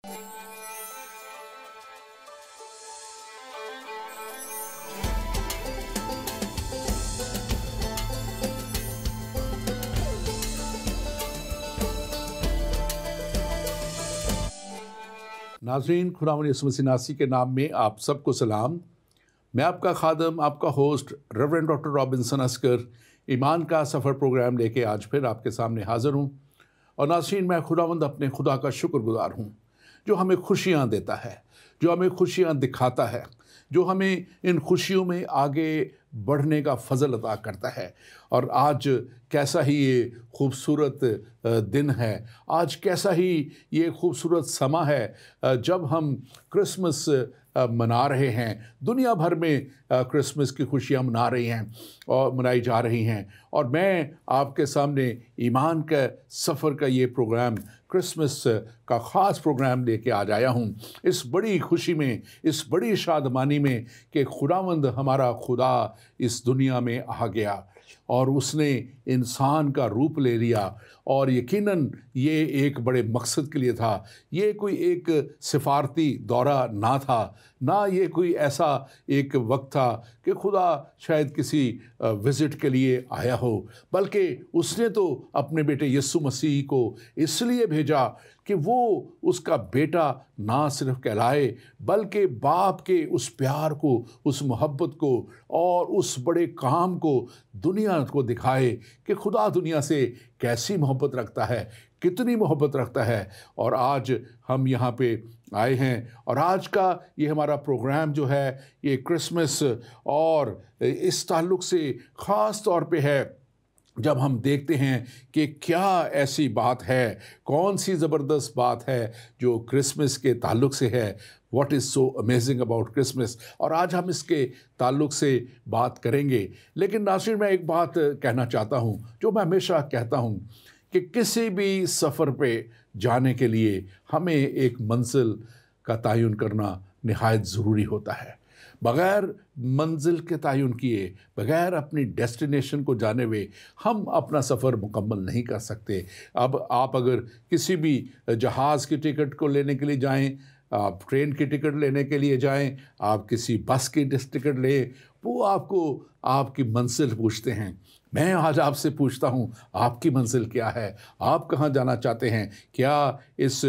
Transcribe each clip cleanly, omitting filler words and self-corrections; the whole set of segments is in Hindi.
नाज़रीन, खुदावंद यीशु मसीह नासी के नाम में आप सबको सलाम। मैं आपका खादम, आपका host reverend doctor Robinson Askar ईमान का सफ़र प्रोग्राम लेके आज फिर आपके सामने हाज़िर हूँ। और नाज़रीन, मैं खुदावंद अपने खुदा का शुक्रगुज़ार हूँ जो हमें खुशियाँ देता है, जो हमें खुशियाँ दिखाता है, जो हमें इन खुशियों में आगे बढ़ने का फ़ज़ल अता करता है। और आज कैसा ही ये खूबसूरत दिन है, आज कैसा ही ये खूबसूरत समा है जब हम क्रिसमस मना रहे हैं। दुनिया भर में क्रिसमस की खुशियाँ मना रही हैं और मनाई जा रही हैं। और मैं आपके सामने ईमान का सफ़र का ये प्रोग्राम, क्रिसमस का ख़ास प्रोग्राम लेके आज आया हूँ, इस बड़ी खुशी में, इस बड़ी शादमानी में कि खुदावंद हमारा खुदा इस दुनिया में आ गया और उसने इंसान का रूप ले लिया। और यकीनन ये एक बड़े मकसद के लिए था। ये कोई एक सिफारती दौरा ना था, ना ये कोई ऐसा एक वक्त था कि खुदा शायद किसी विज़िट के लिए आया हो, बल्कि उसने तो अपने बेटे यीशु मसीह को इसलिए भेजा कि वो उसका बेटा ना सिर्फ कहलाए बल्कि बाप के उस प्यार को, उस मोहब्बत को और उस बड़े काम को दुनिया को दिखाए कि खुदा दुनिया से कैसी मोहब्बत रखता है, कितनी मोहब्बत रखता है। और आज हम यहाँ पे आए हैं और आज का ये हमारा प्रोग्राम जो है ये क्रिसमस और इस ताल्लुक़ से ख़ास तौर पे है जब हम देखते हैं कि क्या ऐसी बात है, कौन सी ज़बरदस्त बात है जो क्रिसमस के ताल्लुक़ से है। What is so amazing about Christmas. और आज हम इसके ताल्लुक़ से बात करेंगे। लेकिन नाज़रीन, मैं एक बात कहना चाहता हूँ जो मैं हमेशा कहता हूँ कि किसी भी सफ़र पे जाने के लिए हमें एक मंजिल का तयन करना निहायत ज़रूरी होता है। बग़ैर मंजिल के तयन किए, बग़ैर अपनी डेस्टिनेशन को जाने हुए हम अपना सफ़र मुकम्मल नहीं कर सकते। अब आप अगर किसी भी जहाज़ की टिकट को लेने के लिए जाएं, आप ट्रेन की टिकट लेने के लिए जाएं, आप किसी बस की टिकट लें, वो आपको आपकी मंजिल पूछते हैं। मैं आज आपसे पूछता हूँ, आपकी मंजिल क्या है? आप कहाँ जाना चाहते हैं? क्या इस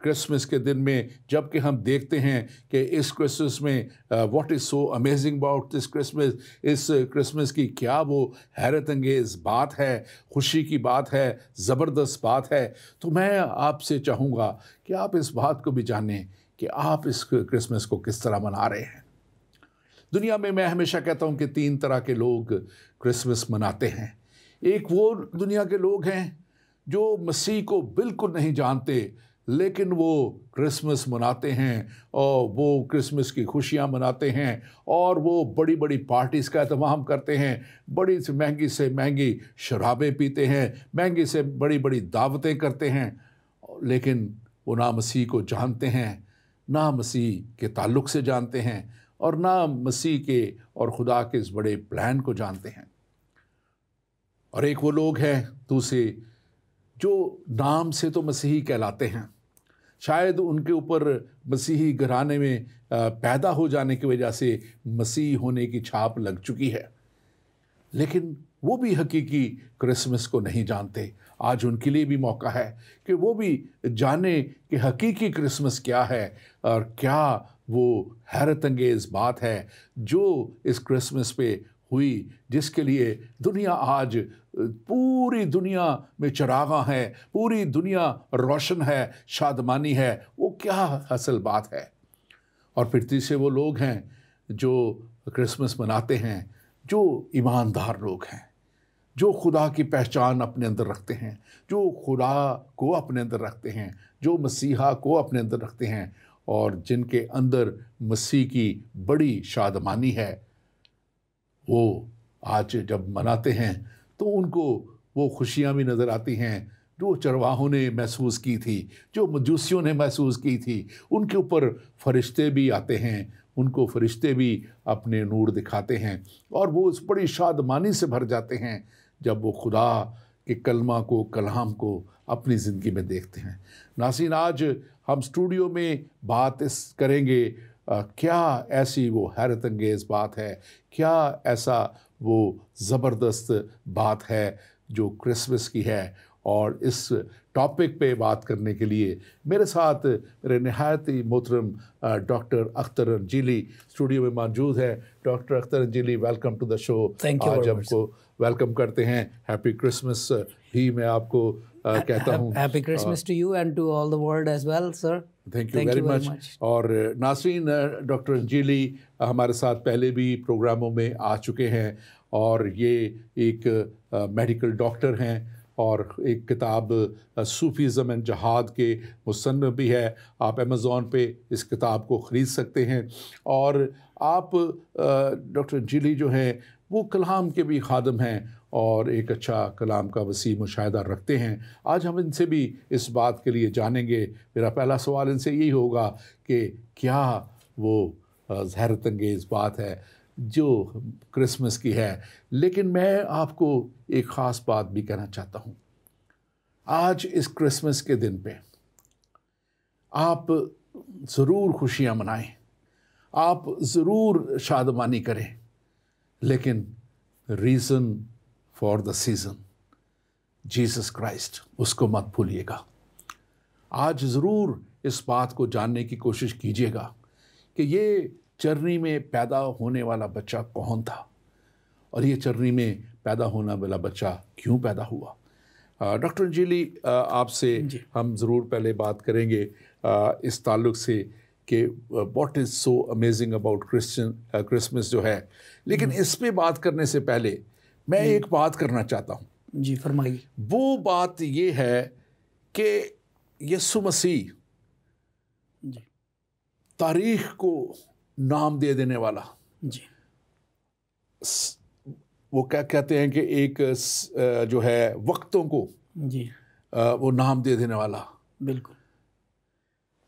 क्रिसमस के दिन में, जबकि हम देखते हैं कि इस क्रिसमस में what is so amazing about this Christmas, इस क्रिसमस की क्या वो हैरत अंगेज़ बात है, खुशी की बात है, ज़बरदस्त बात है। तो मैं आपसे चाहूँगा कि आप इस बात को भी जानें कि आप इस क्रिसमस को किस तरह मना रहे हैं। दुनिया में मैं हमेशा कहता हूँ कि 3 तरह के लोग क्रिसमस मनाते हैं। एक वो दुनिया के लोग हैं जो मसीह को बिल्कुल नहीं जानते, लेकिन वो क्रिसमस मनाते हैं और वो क्रिसमस की खुशियाँ मनाते हैं और वो बड़ी बड़ी पार्टीज़ का एहतमाम करते हैं, बड़ी से महंगी शराबें पीते हैं, महंगी से बड़ी बड़ी दावतें करते हैं। लेकिन वो ना मसीह को जानते हैं, ना मसीह के ताल्लुक़ से जानते हैं और ना मसीह के और खुदा के इस बड़े प्लान को जानते हैं। और एक वो लोग हैं दूसरे जो नाम से तो मसीही कहलाते हैं, शायद उनके ऊपर मसीही घराने में पैदा हो जाने की वजह से मसीह होने की छाप लग चुकी है, लेकिन वो भी हकीकी क्रिसमस को नहीं जानते। आज उनके लिए भी मौका है कि वो भी जाने कि हकीकी क्रिसमस क्या है और क्या वो हैरत अंगेज़ बात है जो इस क्रिसमस पे हुई, जिसके लिए दुनिया आज, पूरी दुनिया में चरागा है, पूरी दुनिया रोशन है, शादमानी है। वो क्या असल बात है। और फिर तीसरे वो लोग हैं जो क्रिसमस मनाते हैं, जो ईमानदार लोग हैं, जो खुदा की पहचान अपने अंदर रखते हैं, जो खुदा को अपने अंदर रखते हैं, जो मसीहा को अपने अंदर रखते हैं और जिनके अंदर मसीह की बड़ी शादमानी है। वो आज जब मनाते हैं तो उनको वो खुशियाँ भी नज़र आती हैं जो चरवाहों ने महसूस की थी, जो मजूसियों ने महसूस की थी। उनके ऊपर फरिश्ते भी आते हैं, उनको फरिश्ते भी अपने नूर दिखाते हैं और वो उस बड़ी शादमानी से भर जाते हैं जब वो खुदा के कलमा को, कलाम को अपनी ज़िंदगी में देखते हैं। नाज़रीन, आज हम स्टूडियो में बात करेंगे क्या ऐसी वो हैरत अंगेज़ बात है, क्या ऐसा वो ज़बरदस्त बात है जो क्रिसमस की है। और इस टॉपिक पे बात करने के लिए मेरे साथ मेरे नहायत ही मोहतरम डॉक्टर अख्तर अंजीली स्टूडियो में मौजूद है। Doctor Akhtar Anjeeli, welcome to the show. आज हमको वेलकम करते हैं। हैप्पी क्रिसमस भी मैं आपको कहता हूँ। Happy Christmas to you and to all the world as well sir. Thank you very much. और नाज़रीन, डॉक्टर अंजीली हमारे साथ पहले भी प्रोग्रामों में आ चुके हैं और ये एक मेडिकल डॉक्टर हैं और एक किताब सूफीज़म एंड जहाद के मुसन्निफ़ भी है। आप अमेज़ॉन पे इस किताब को ख़रीद सकते हैं। और आप डॉक्टर अंजीली जो हैं वो कलाम के भी खादम हैं और एक अच्छा कलाम का वसी मुशाहिदा रखते हैं। आज हम इनसे भी इस बात के लिए जानेंगे। मेरा पहला सवाल इनसे यही होगा कि क्या वो हैरत अंगेज़ बात है जो क्रिसमस की है। लेकिन मैं आपको एक ख़ास बात भी कहना चाहता हूँ। आज इस क्रिसमस के दिन पे आप ज़रूर खुशियाँ मनाएं, आप ज़रूर शादमानी करें, लेकिन reason for the season Jesus Christ, उसको मत भूलिएगा। आज ज़रूर इस बात को जानने की कोशिश कीजिएगा कि ये चरनी में पैदा होने वाला बच्चा कौन था और ये चरनी में पैदा होने वाला बच्चा क्यों पैदा हुआ। डॉक्टर अंजीली, आपसे हम ज़रूर पहले बात करेंगे इस ताल्लुक़ से कि what is so amazing about Christmas जो है। लेकिन इस पे बात करने से पहले मैं एक बात करना चाहता हूँ। जी फरमाइए। वो बात ये है कि यीशु मसीह तारीख़ को नाम दे देने वाला, जी वो क्या कहते हैं कि एक जो है वक्तों को जी वो नाम दे देने वाला, बिल्कुल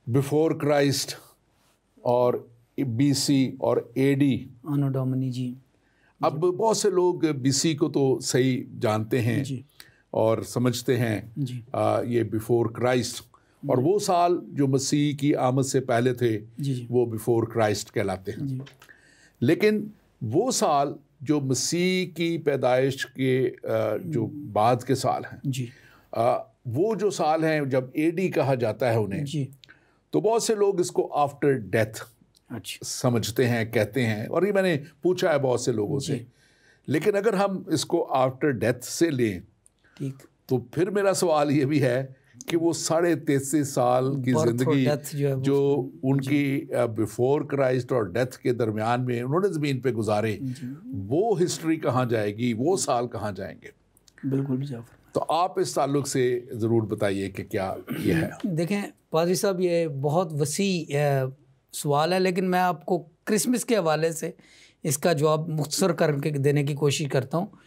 बिफोर क्राइस्ट और BC और AD आनो डोमिनी जी। अब बहुत से लोग BC को तो सही जानते हैं जी और समझते हैं जी ये बिफोर क्राइस्ट, और वो साल जो मसीह की आमद से पहले थे जी वो बिफोर क्राइस्ट कहलाते हैं। जी लेकिन वो साल जो मसीह की पैदाइश के जो बाद के साल हैं, जी वो जो साल हैं जब AD कहा जाता है उन्हें, जी तो बहुत से लोग इसको आफ्टर डेथ अच्छा समझते हैं, कहते हैं। और ये मैंने पूछा है बहुत से लोगों से। लेकिन अगर हम इसको आफ्टर डेथ से लें ठीक, तो फिर मेरा सवाल ये भी है कि वो 33.5 साल की Birth और ज़िंदगी death जो है वो जो उनकी बिफोर क्राइस्ट और डेथ के दरमियान में उन्होंने ज़मीन पे गुजारे, वो हिस्ट्री कहाँ जाएगी, वो साल कहाँ जाएंगे। बिल्कुल भी जाफर। तो आप इस ताल्लुक़ से ज़रूर बताइए कि क्या ये है। देखें पादरी साहब, ये बहुत वसी सवाल है, लेकिन मैं आपको क्रिसमस के हवाले से इसका जवाब मुख्तसर करके देने की कोशिश करता हूँ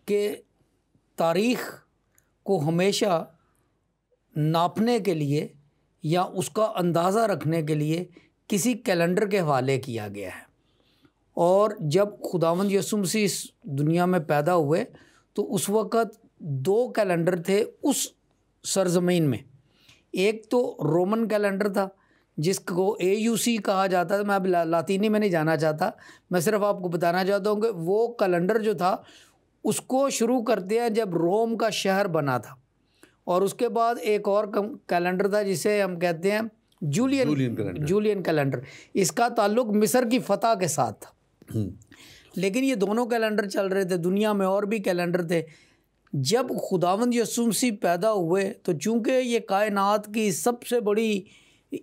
कि तारीख़ को हमेशा नापने के लिए या उसका अंदाज़ा रखने के लिए किसी कैलेंडर के हवाले किया गया है। और जब खुदावंद यीशु मसीह इस दुनिया में पैदा हुए तो उस वक़्त 2 कैलेंडर थे उस सरज़मीन में। एक तो रोमन कैलेंडर था जिसको AUC कहा जाता था। मैं अब लातीनी में नहीं जाना चाहता, मैं सिर्फ आपको बताना चाहता हूँ कि वो कैलेंडर जो था उसको शुरू करते हैं जब रोम का शहर बना था। और उसके बाद एक और कैलेंडर था जिसे हम कहते हैं जूलियन कैलेंडर। इसका ताल्लुक मिस्र की फ़तह के साथ था। लेकिन ये दोनों कैलेंडर चल रहे थे, दुनिया में और भी कैलेंडर थे। जब खुदावंद यीशु मसीह पैदा हुए तो चूँकि ये कायनात की सबसे बड़ी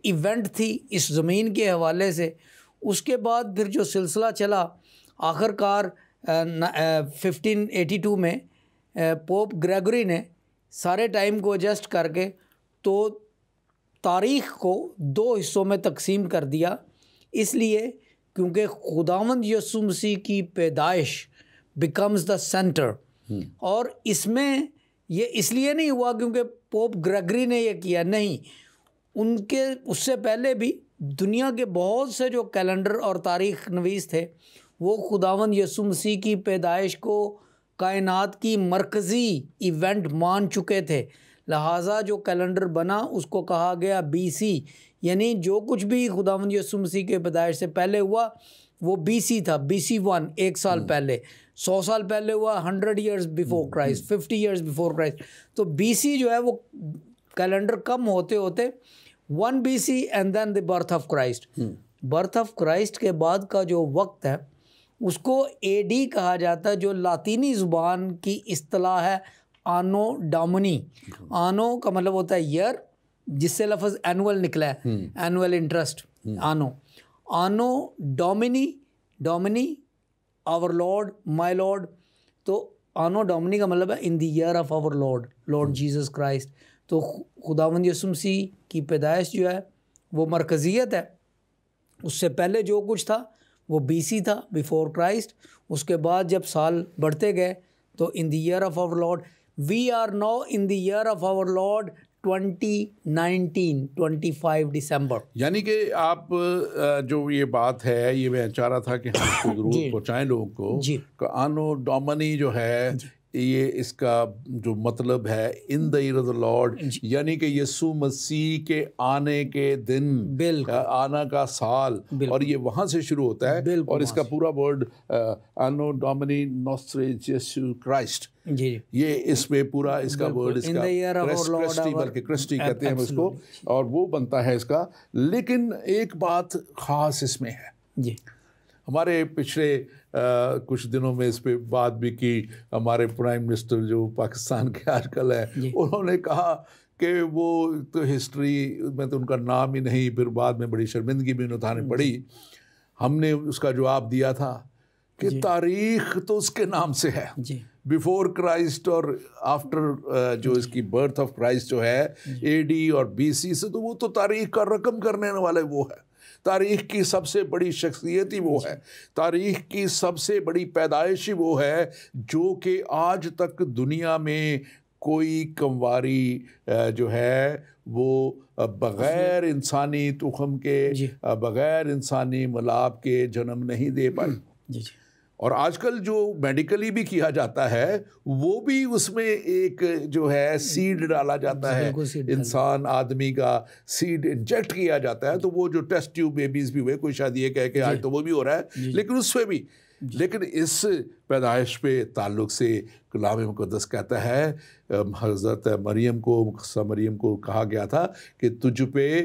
इवेंट थी इस ज़मीन के हवाले से, उसके बाद फिर जो सिलसिला चला आखिरकार 1582 में पोप ग्रेगरी ने सारे टाइम को एडजस्ट करके तो तारीख़ को 2 हिस्सों में तकसीम कर दिया। इसलिए क्योंकि खुदावंद यीशु मसीह की पैदाइश बिकम्स द सेंटर। और इसमें ये इसलिए नहीं हुआ क्योंकि पोप ग्रेगरी ने ये किया, नहीं, उनके उससे पहले भी दुनिया के बहुत से जो कैलेंडर और तारीख़ नवीस थे वो खुदावंद यीशु मसीह की पैदाइश को कायनात की मरकज़ी इवेंट मान चुके थे, लिहाजा जो कैलेंडर बना उसको कहा गया BC, यानी जो कुछ भी खुदावंद यीशु मसीह के पैदाइश से पहले हुआ वो BC था, BC1 1 साल पहले, 100 साल पहले हुआ 100 years before Christ, 50 years before Christ. तो BC जो है वो कैलेंडर कम होते होते 1 BC and then the birth of Christ. Birth of Christ के बाद का जो वक्त है उसको AD कहा जाता है, जो लातीनी ज़ुबान की इस्तिलाह है आनो डोमिनी। आनो का मतलब होता है ईयर, जिससे लफ्ज़ एनुअल निकला है, annual interest, anno Domini, Domini our lord, my lord. तो आनो डोमिनी का मतलब है in the year of our lord, lord Jesus Christ. तो खुदावंद यीशु मसीह की पैदाइश जो है वो मरकज़ियत है। उससे पहले जो कुछ था वो BC था, बिफोर क्राइस्ट। उसके बाद जब साल बढ़ते गए तो in the year of our lord, we are now in the year of our lord 2019, 25 दिसंबर। यानी कि आप जो ये बात है ये मैं चाह रहा था कि हम इसको जरूर पहुँचाएँ लोगों को कि आनो डोमिनी जो है ये इसका जो मतलब है in the year of the Lord, यानी कि यीशु मसीह के आने के दिन, आना का साल, और ये वहाँ से शुरू होता है। और इसका पूरा वर्ड आनो डोमिनी नोस्ट्रे यीशु क्राइस्ट, ये इसमें पूरा इसका वर्ड इसका क्रिस्टी, बल्कि क्रिस्टी कहते हैं उसको, और वो बनता है इसका। लेकिन एक बात ख़ास इसमें है जी, हमारे पिछले कुछ दिनों में इस पे बात भी की हमारे प्राइम मिनिस्टर जो पाकिस्तान के आजकल है, उन्होंने कहा कि वो तो हिस्ट्री में तो उनका नाम ही नहीं, फिर बाद में बड़ी शर्मिंदगी भी उठानी पड़ी। हमने उसका जवाब दिया था कि तारीख तो उसके नाम से है, बिफोर क्राइस्ट और आफ्टर जो इसकी बर्थ ऑफ क्राइस्ट जो है AD और BC से, तो वो तो तारीख का रकम करने वाले वो है। तारीख की सबसे बड़ी शख्सियत ही वो है, तारीख की सबसे बड़ी पैदाइश ही वो है, जो कि आज तक दुनिया में कोई कमवारी जो है वो बग़ैर इंसानी तुख़म के, बग़ैर इंसानी मलाब के जन्म नहीं दे पाई। और आजकल जो मेडिकली भी किया जाता है वो भी उसमें एक जो है सीड डाला जाता है, इंसान आदमी का सीड इंजेक्ट किया जाता है। तो वो जो टेस्ट ट्यूब बेबीज़ भी हुए, कोई शायद ये कह के आज तो वो भी हो रहा है, लेकिन उससे भी, लेकिन इस पैदाइश पे ताल्लुक़ से कलाम मुक़द्दस कहता है हज़रत मरियम को, मुक़द्दसा मरियम को कहा गया था कि तुझ पे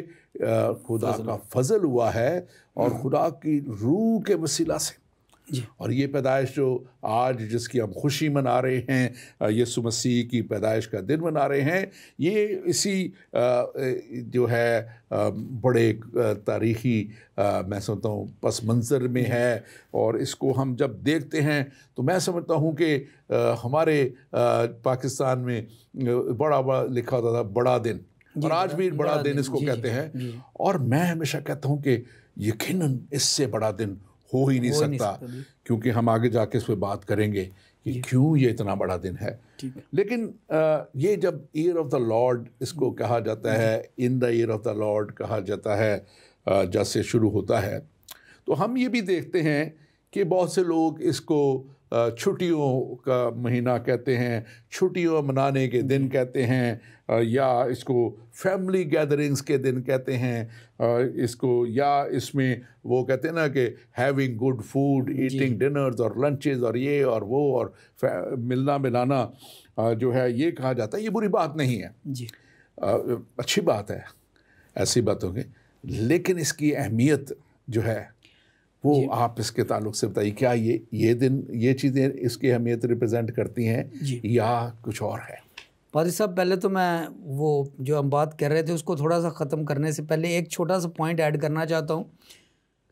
खुदा का फजल हुआ है और खुदा की रूह के वसीला से। और ये पैदाइश जो आज जिसकी हम खुशी मना रहे हैं, यीशु मसीह की पैदाइश का दिन मना रहे हैं, ये इसी जो है बड़े तारीख़ी मैं समझता हूँ पस मंज़र में है। और इसको हम जब देखते हैं तो मैं समझता हूँ कि हमारे पाकिस्तान में बड़ा लिखा होता था बड़ा दिन, और आज भी बड़ा दिन इसको कहते हैं। और मैं हमेशा कहता हूँ कि यकीनन इससे बड़ा दिन हो ही नहीं सकता, क्योंकि हम आगे जाके इस पर बात करेंगे कि क्यों ये इतना बड़ा दिन है। लेकिन ये जब ईयर ऑफ द लॉर्ड इसको कहा जाता है, in the year of the Lord कहा जाता है जैसे शुरू होता है, तो हम ये भी देखते हैं कि बहुत से लोग इसको छुट्टियों का महीना कहते हैं, छुट्टियों मनाने के दिन कहते हैं, या इसको फैमिली गैदरिंग्स के दिन कहते हैं इसको, या इसमें वो कहते हैं ना कि having good food, eating dinners और लंचेस और ये और वो और मिलना मिलाना जो है ये कहा जाता है। ये बुरी बात नहीं है जी, अच्छी बात है ऐसी बातों की, लेकिन इसकी अहमियत जो है वो आप इसके ताल्लुक से बताइए, क्या ये दिन ये चीज़ें इसकी अहमियत रिप्रेजेंट करती हैं या कुछ और है? पादी साहब, पहले तो मैं वो जो हम बात कर रहे थे उसको थोड़ा सा ख़त्म करने से पहले एक छोटा सा पॉइंट ऐड करना चाहता हूँ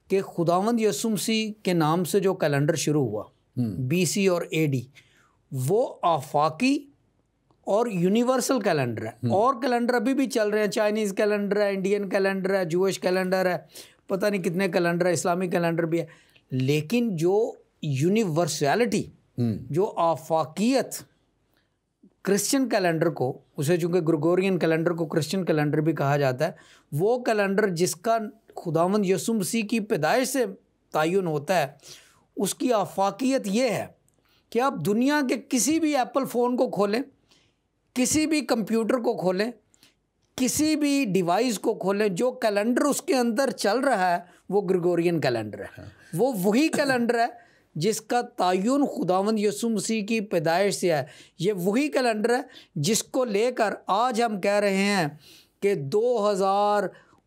कि खुदावंद यीशु मसीह के नाम से जो कैलेंडर शुरू हुआ BC और AD, वो आफाकी और यूनिवर्सल कैलेंडर है। और कैलेंडर अभी भी चल रहे हैं, चाइनीज़ कैलेंडर है, इंडियन कैलेंडर है, जूइश कैलेंडर है, पता नहीं कितने कैलेंडर है, इस्लामिक कैलेंडर भी है। लेकिन जो यूनिवर्सलिटी, जो आफाकियत क्रिश्चियन कैलेंडर को, उसे चूँकि ग्रेगोरियन कैलेंडर को क्रिश्चियन कैलेंडर भी कहा जाता है, वो कैलेंडर जिसका खुदावंद यीशु मसीह की पैदाइश से तायुन होता है, उसकी आफाकियत ये है कि आप दुनिया के किसी भी एप्पल फ़ोन को खोलें, किसी भी कंप्यूटर को खोलें, किसी भी डिवाइस को खोलें, जो कैलेंडर उसके अंदर चल रहा है वो ग्रेगोरियन कैलेंडर है। वो वही कैलेंडर है जिसका तायुन खुदावंद यीशु मसीह की पैदाइश से है। ये वही कैलेंडर है जिसको लेकर आज हम कह रहे हैं कि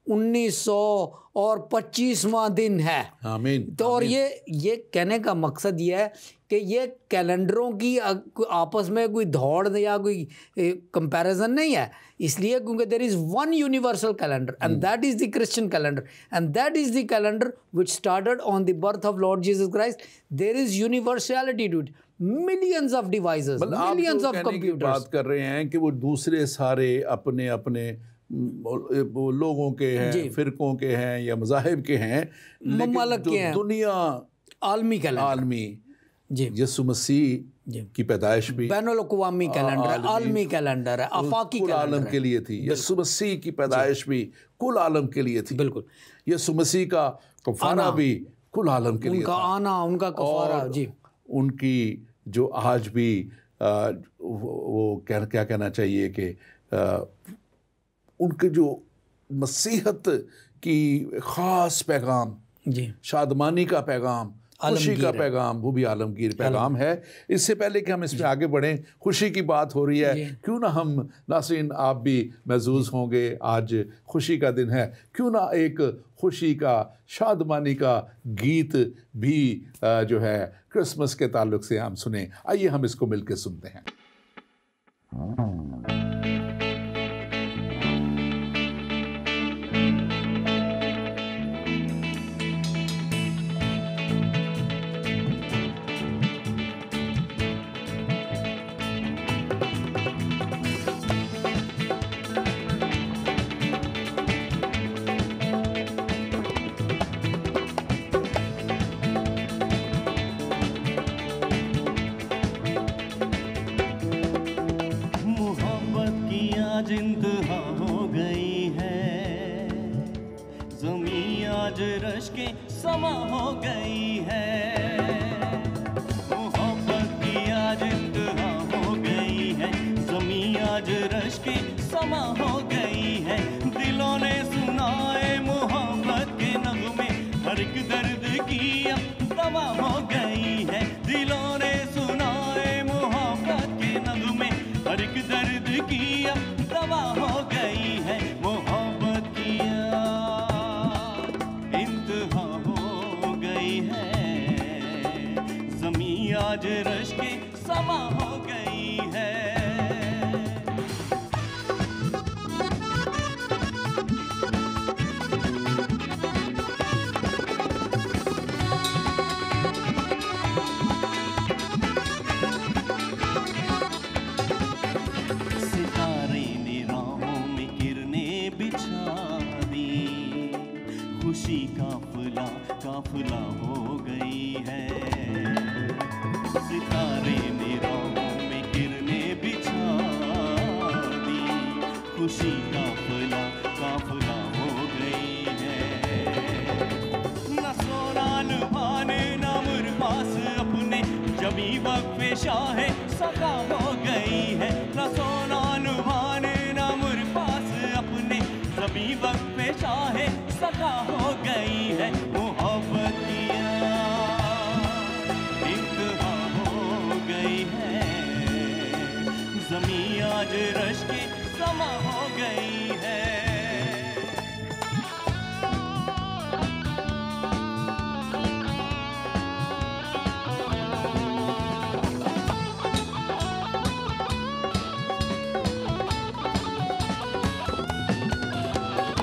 1925वां दिन है। आमीन। तो और ये कहने का मकसद ये है कि ये कैलेंडरों की आपस में कोई दौड़ या कोई कंपैरिजन नहीं है, इसलिए क्योंकि there is one universal calendar and that is the Christian calendar and that is the calendar which started on the birth of lord Jesus Christ. There is universality to it, millions of devices, millions of computers. बात कर रहे हैं कि वो दूसरे सारे अपने अपने लोगों के हैं, फिरकों के हैं या मज़ाहिब के हैं, ममालिक के हैं, दुनिया आलमी कैलेंडर, आलमी जी यीशु मसीह की पैदाइश भी बैनुल अक़वामी कैलेंडर है, आलमी कैलेंडर है, आफाकी कुल आलम के लिए थी। यीशु मसीह की पैदाइश भी कुल आलम के लिए थी। बिल्कुल। यीशु मसीह का कफारा भी कुल आलम के लिए उनका आना, उनका कफारा, जी। उनकी जो आज भी वो क्या कहना चाहिए कि उनके जो मसीहत की ख़ास पैगाम, जी, शादमानी का पैगाम, खुशी का पैगाम, वो भी आलमगीर पैगाम है। इससे पहले कि हम इसमें आगे बढ़ें, खुशी की बात हो रही है, क्यों ना हम नाज़रीन आप भी महसूस होंगे, आज खुशी का दिन है, क्यों ना एक खुशी का, शादमानी का गीत भी जो है क्रिसमस के ताल्लुक से हम सुने। आइए हम इसको मिलकर सुनते हैं। समा हो गई है, मोहब्बत की आज इंतहा हो गई है, ज़मीं आज रश के समा हो गई है। दिलों ने सुनाए मोहब्बत के नगमे, हर एक दर्द की अब दवा हो गई है। दिलों ने सुनाए मोहब्बत के नगमे, हर एक दर्द की अब दवा हो गई है। मोहब्बत की आज रश के समा हो गई है। सितारे ने राहों में किरणें बिछा दी, खुशी काफिला काफिला हो गई है। सितारे ने राहों में किरणें बिछा दी, खुशी काफिला काफिला हो गई है। न सोना लुभाने न मुरबास अपने, जमी वक़्फ़े शाहे सका हो गई है। न सोना लुभाने न मुरबास अपने, जमी वक़्फ़े शाहे सका हो गई है। मोहब्बत की ज़मीं आज रश के समा हो गई है।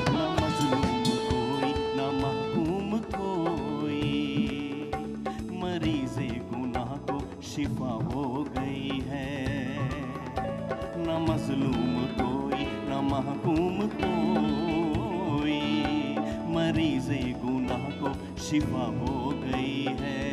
न मज़लूम कोई न महकूम कोई, मरीज़े गुनाह को शिफा हो गई है। न मज़लूम कोई न महकूम कोई, मरीज़े गुनाह को शिफा हो गई है।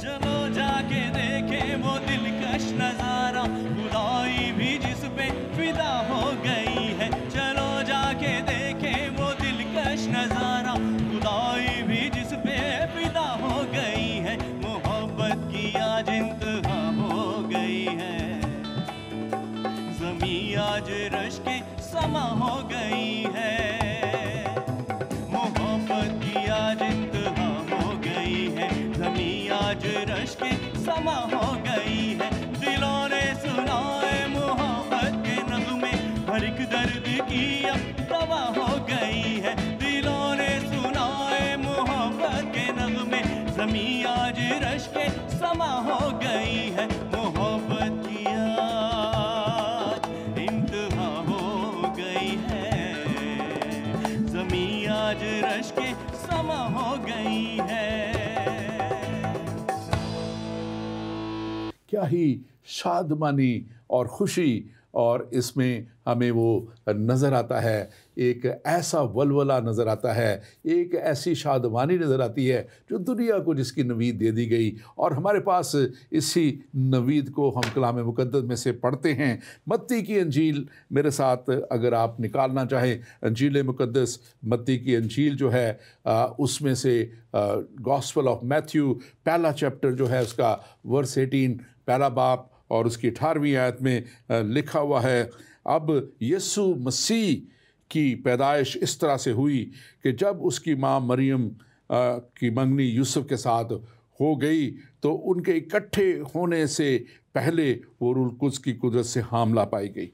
चलो जाके देखे वो दिलकश नज़ारा, खुदाई भी जिस पे फिदा हो गई है। चलो जाके देखे वो दिलकश नज़ारा, खुदाई भी जिस पे फिदा हो गई है। मोहब्बत की आज रश के समा हो गई है। क्या ही शादमानी और खुशी, और इसमें हमें वो नज़र आता है, एक ऐसा वलवला नज़र आता है, एक ऐसी शादमानी नज़र आती है जो दुनिया को जिसकी नवीद दे दी गई। और हमारे पास इसी नवीद को हम कलाम मुक़द्दस में से पढ़ते हैं। मत्ती की अंजील मेरे साथ अगर आप निकालना चाहें, अंजील मुक़द्दस मत्ती की अंजील जो है उसमें से गॉस्पेल ऑफ मैथ्यू पहला चैप्टर जो है उसका वर्स 18 पहला बाप और उसकी 18वीं आयत में लिखा हुआ है, अब यीशु मसीह की पैदाइश इस तरह से हुई कि जब उसकी माँ मरियम की मंगनी यूसुफ के साथ हो गई तो उनके इकट्ठे होने से पहले वो रूह कुद्स की कुदरत से हामला पाई गई।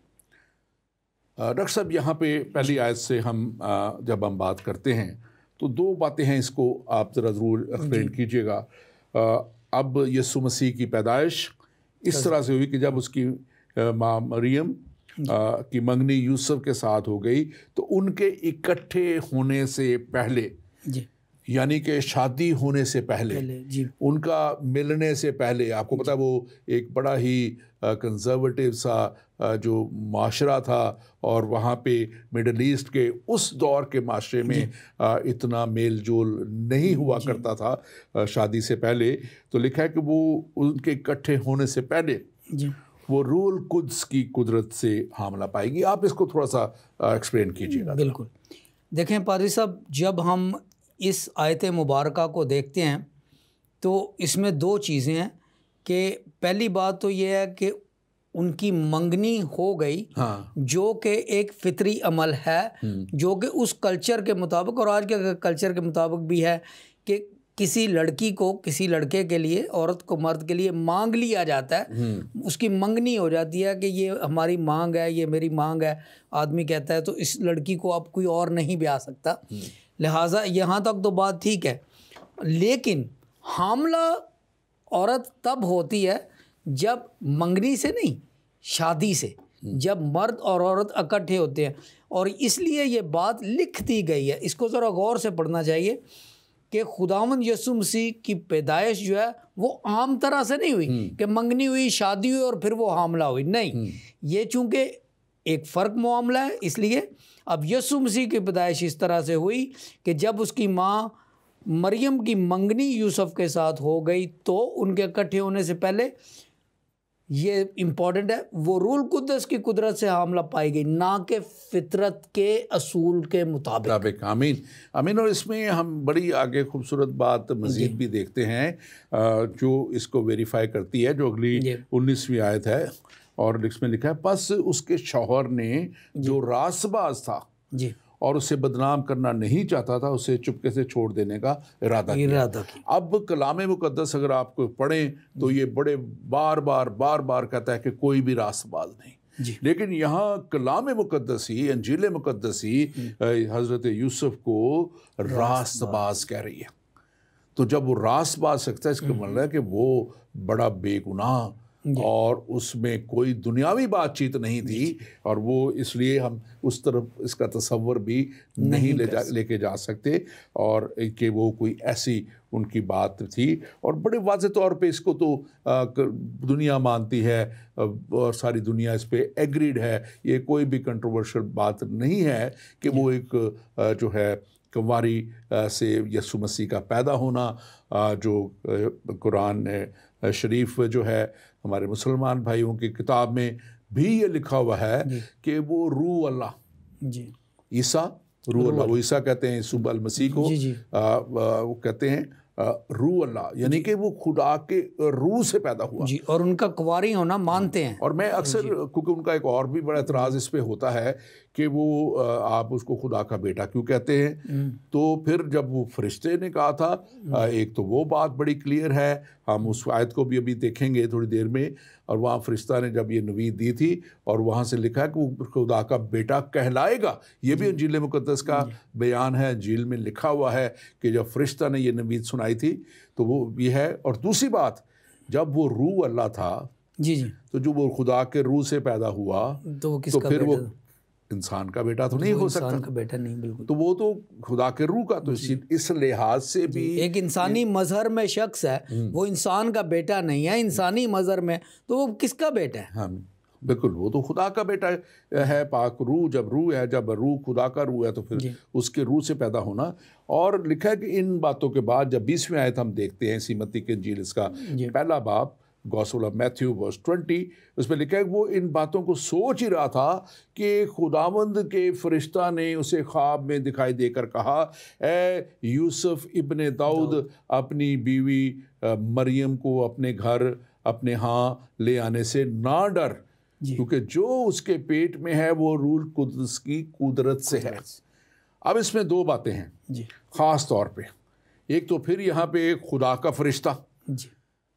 डॉक्टर साहब, यहाँ पे पहली आयत से हम जब हम बात करते हैं तो दो बातें हैं, इसको आप ज़रा ज़रूर एक्सप्लेन कीजिएगा। अब यीशु मसीह की पैदाइश इस तरह से हुई कि जब उसकी माँ मरियम की मंगनी यूसुफ के साथ हो गई तो उनके इकट्ठे होने से पहले, यानी कि शादी होने से पहले उनका मिलने से पहले, आपको पता है वो एक बड़ा ही कंजर्वेटिव सा जो माशरा था और वहाँ पे मिडल ईस्ट के उस दौर के माशरे में इतना मेल जोल नहीं हुआ करता था शादी से पहले। तो लिखा है कि वो उनके इकट्ठे होने से पहले वो रूह कुद्स की कुदरत से हामला पाएगी। आप इसको थोड़ा सा एक्सप्लेन कीजिएगा। बिल्कुल, देखें पादरी साहब, जब हम इस आयत मुबारका को देखते हैं तो इसमें दो चीज़ें हैं कि पहली बात तो ये है कि उनकी मंगनी हो गई, जो कि एक फितरी अमल है, जो कि उस कल्चर के मुताबिक और आज के कल्चर के मुताबिक भी है कि किसी लड़की को किसी लड़के के लिए, औरत को मर्द के लिए मांग लिया जाता है, उसकी मंगनी हो जाती है कि ये हमारी मांग है, ये मेरी मांग है। आदमी कहता है तो इस लड़की को अब कोई और नहीं ब्याह सकता। लिहाजा यहाँ तक तो बात ठीक है, लेकिन हामला औरत तब होती है जब मंगनी से नहीं, शादी से, जब मर्द और औरत इकट्ठे होते हैं। और इसलिए ये बात लिख दी गई है, इसको ज़रा गौर से पढ़ना चाहिए कि खुदावंद यीशु मसीह की पैदाइश जो है वो आम तरह से नहीं हुई कि मंगनी हुई, शादी हुई और फिर वो हामला हुई, नहीं। ये चूँकि एक फ़र्क मामला है, इसलिए अब यीशु मसीह की पैदाइश इस तरह से हुई कि जब उसकी माँ मरियम की मंगनी यूसुफ के साथ हो गई तो उनके इकट्ठे होने से पहले, ये इम्पॉर्टेंट है, वो रूह कुद्दस की कुदरत से हामला पाई गई, ना कि फितरत के असूल के मुताबिक। आमीन आमीन। और इसमें हम बड़ी आगे खूबसूरत बात मज़ीद भी देखते हैं जो इसको वेरीफाई करती है, जो अगली 19वीं आयत है और इसमें लिखा है, बस उसके शौहर ने जो रासबाज था और उसे बदनाम करना नहीं चाहता था, उसे चुपके से छोड़ देने का इरादा किया। अब कलाम मुक़द्दस अगर आपको पढ़ें तो ये बड़े बार बार कहता है कि कोई भी रासबाज नहीं, लेकिन यहाँ कलाम मुक़द्दस ही, अंजील मुक़द्दस ही हज़रत यूसुफ को रासबाज कह रही है। तो जब वो रासबाज सकता है, इसका मतलब है कि वो बड़ा बेगुनाह और उसमें कोई दुनियावी बातचीत नहीं थी, और वो इसलिए हम उस तरफ इसका तसव्वुर भी नहीं लेके जा सकते, और कि वो कोई ऐसी उनकी बात थी। और बड़े वाज़ेह तौर पे इसको तो दुनिया मानती है और सारी दुनिया इस पे एग्रीड है, ये कोई भी कंट्रोवर्शियल बात नहीं है कि वो एक जो है कुंवारी से यीशु मसीह का पैदा होना, जो कुरान शरीफ जो है हमारे मुसलमान भाइयों की किताब में भी ये लिखा हुआ है कि वो रूह अल्लाह, ईसा रूह अल्लाह, वो ईसा कहते हैं यीशु अल मसीह को, वो कहते हैं रूह अल्लाह, यानी कि वो खुदा के रूह से पैदा हुआ जी, और उनका कुंवारी होना मानते हैं। और मैं अक्सर, क्योंकि उनका एक और भी बड़ा एतराज़ इस पे होता है कि वो आप उसको खुदा का बेटा क्यों कहते हैं, तो फिर जब वो फरिश्ते ने कहा था, एक तो वो बात बड़ी क्लियर है, हम उस आयत को भी अभी देखेंगे थोड़ी देर में, और वहाँ फरिश्ता ने जब ये नवीद दी थी और वहाँ से लिखा है कि वो खुदा का बेटा कहलाएगा, ये भी अंजील मुक़द्दस का बयान है, अंजील में लिखा हुआ है कि जब फरिश्ता ने ये नवीद सुनाई थी तो वो ये है। और दूसरी बात, जब वो रूह अल्लाह था तो जो वो खुदा के रूह से पैदा हुआ तो फिर वो इंसान का बेटा तो नहीं हो सकता, इंसान का बेटा नहीं, बिल्कुल। तो वो तो खुदा के रूह का, तो इस लिहाज से भी एक इंसानी मजहर में शख्स है, वो इंसान का बेटा नहीं है इंसानी मजहर में, तो वो किसका बेटा है? हाँ बिल्कुल, वो तो खुदा का बेटा है। पाक रूह, जब रूह है, जब रूह खुदा का रूह है, तो फिर उसके रूह से पैदा होना। और लिखा है कि इन बातों के बाद जब 20वें आयत हम देखते हैं इसी मत्ती के इंजील, इसका पहला बाब, गॉस्पेल ऑफ मैथ्यू वर्स 20, उसमें लिखा है कि वो इन बातों को सोच ही रहा था कि खुदावंद के फरिश्ता ने उसे ख्वाब में दिखाई देकर कहा, ए यूसुफ इब्ने दाऊद, अपनी बीवी मरियम को अपने घर, अपने यहाँ ले आने से ना डर, क्योंकि जो उसके पेट में है वो रूह कुद्स की कुदरत से है। अब इसमें दो बातें हैं ख़ास तौर पे। एक तो फिर यहाँ पे खुदा का फरिश्ता,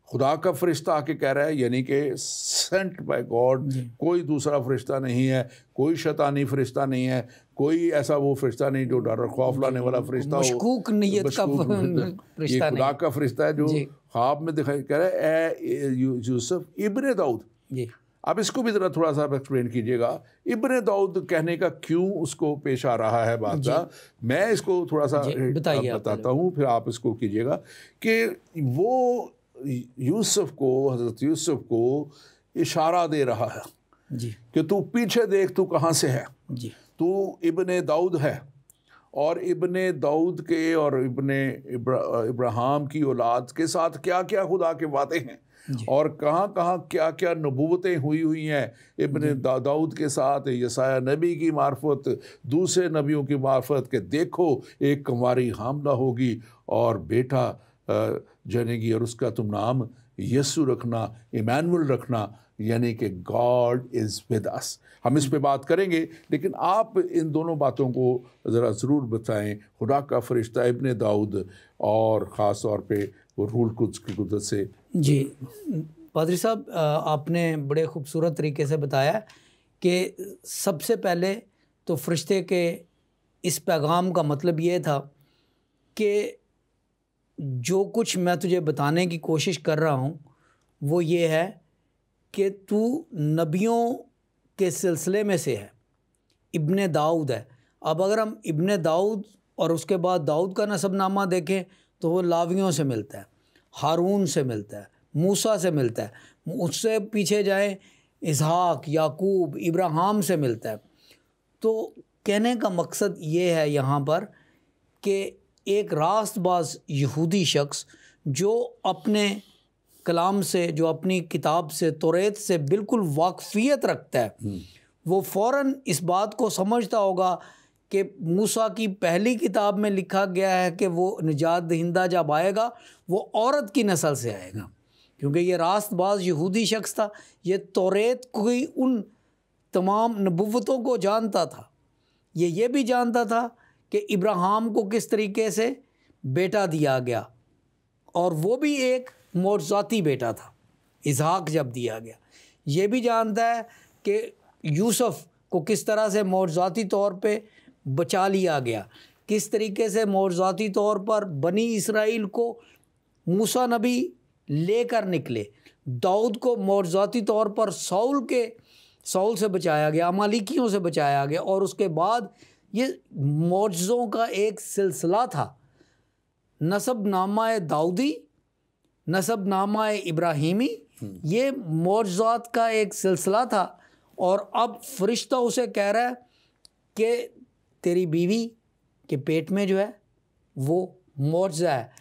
खुदा का फरिश्ता आके कह रहा है, यानी कि सेंट बाय गॉड, कोई दूसरा फरिश्ता नहीं है, कोई शैतानी फरिश्ता नहीं है, कोई ऐसा वो फरिश्ता नहीं जो डर खौफ लाने वाला फरिश्ता हो, मशकूक नियत का फरिश्ता, ये खुदा का फरिश्ता है जो ख्वाब में दिखाई, कह रहा है ए यूसुफ इब्ने दाऊद। अब इसको भी ज़रा थोड़ा सा एक्सप्लेन कीजिएगा, इब्ने दाऊद कहने का क्यों उसको पेश आ रहा है बात का। मैं इसको थोड़ा सा बताता हूँ, फिर आप इसको कीजिएगा कि वो यूसुफ को, हज़रत यूसुफ को इशारा दे रहा है कि तू पीछे देख, तू कहाँ से है, तू इब्ने दाऊद है, और इब्ने दाऊद के और इब्ने इब्राहिम की औलाद के साथ क्या क्या खुदा के वादे हैं, और कहाँ कहाँ क्या क्या नबूवतें हुई हैं इब्ने दाऊद के साथ, यसाया नबी की मार्फत, दूसरे नबियों की मार्फत, के देखो एक कुंवारी हामला होगी और बेटा जनेगी, और उसका तुम नाम यीशु रखना, इमैनुअल रखना, यानी कि गॉड इज़ विद अस। हम इस पे बात करेंगे, लेकिन आप इन दोनों बातों को ज़रा ज़रूर बताएं, खुदा का फरिश्ता इब्ने दाऊद और ख़ास तौर पे वो रूह कुद्स की कुदरत से। जी पादरी साहब, आपने बड़े ख़ूबसूरत तरीके से बताया कि सबसे पहले तो फरिश्ते के इस पैगाम का मतलब ये था कि जो कुछ मैं तुझे बताने की कोशिश कर रहा हूँ वो ये है कि तू नबियों के सिलसिले में से है, इब्ने दाऊद है। अब अगर हम इब्ने दाऊद और उसके बाद दाऊद का नसबनामा देखें तो वो लावियों से मिलता है, हारून से मिलता है, मूसा से मिलता है, उससे पीछे जाए इसहाक, याकूब, इब्राहिम से मिलता है। तो कहने का मकसद ये है यहाँ पर कि एक रास्तबाज यहूदी शख्स जो अपने कलाम से, जो अपनी किताब से, तौरेत से बिल्कुल वाकफ़ियत रखता है, वो फ़ौरन इस बात को समझता होगा कि मूसा की पहली किताब में लिखा गया है कि वो निजात दहिंदा जब आएगा वो औरत की नस्ल से आएगा, क्योंकि ये रास्तबाज यहूदी शख्स था, ये तौरेत की उन तमाम नबुव्वतों को जानता था। ये भी जानता था कि इब्राहिम को किस तरीके से बेटा दिया गया, और वो भी एक मौजज़ाती बेटा था, इसहाक जब दिया गया। ये भी जानता है कि यूसुफ को किस तरह से मौजज़ाती तौर पे बचा लिया गया, किस तरीके से मौजज़ाती तौर पर बनी इसराइल को मूसा नबी लेकर निकले, दाऊद को मौजज़ाती तौर पर सौल से बचाया गया, अमालिकियों से बचाया गया, और उसके बाद ये मौजज़ों का एक सिलसिला था। नसबनामा दाऊदी, नसबनामा इब्राहिमी, ये मौजज़ात का एक सिलसिला था। और अब फरिश्ता उसे कह रहा है कि तेरी बीवी के पेट में जो है वो मौजज़ा है।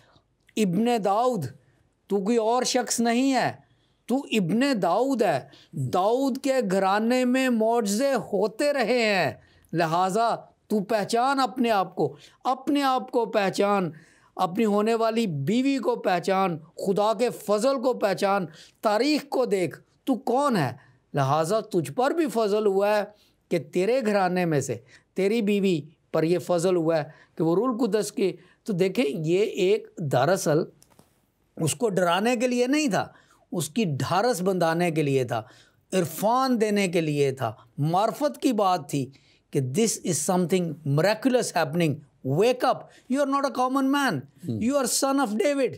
इब्ने दाऊद, तू कोई और शख्स नहीं है, तू इब्ने दाऊद है। दाऊद के घराने में मौजज़े होते रहे हैं, लिहाजा तू पहचान अपने आप को पहचान, अपनी होने वाली बीवी को पहचान, खुदा के फ़ज़ल को पहचान, तारीख़ को देख, तू कौन है। लिहाजा तुझ पर भी फ़ज़ल हुआ है कि तेरे घराने में से तेरी बीवी पर यह फ़ज़ल हुआ है कि वो रूह कुद्स की। तो देखें, ये एक दरअसल उसको डराने के लिए नहीं था, उसकी ढारस बंधाने के लिए था, इरफान देने के लिए था, मार्फत की बात थी कि this is something miraculous happening, wake up, you are not a common man, you are son of David,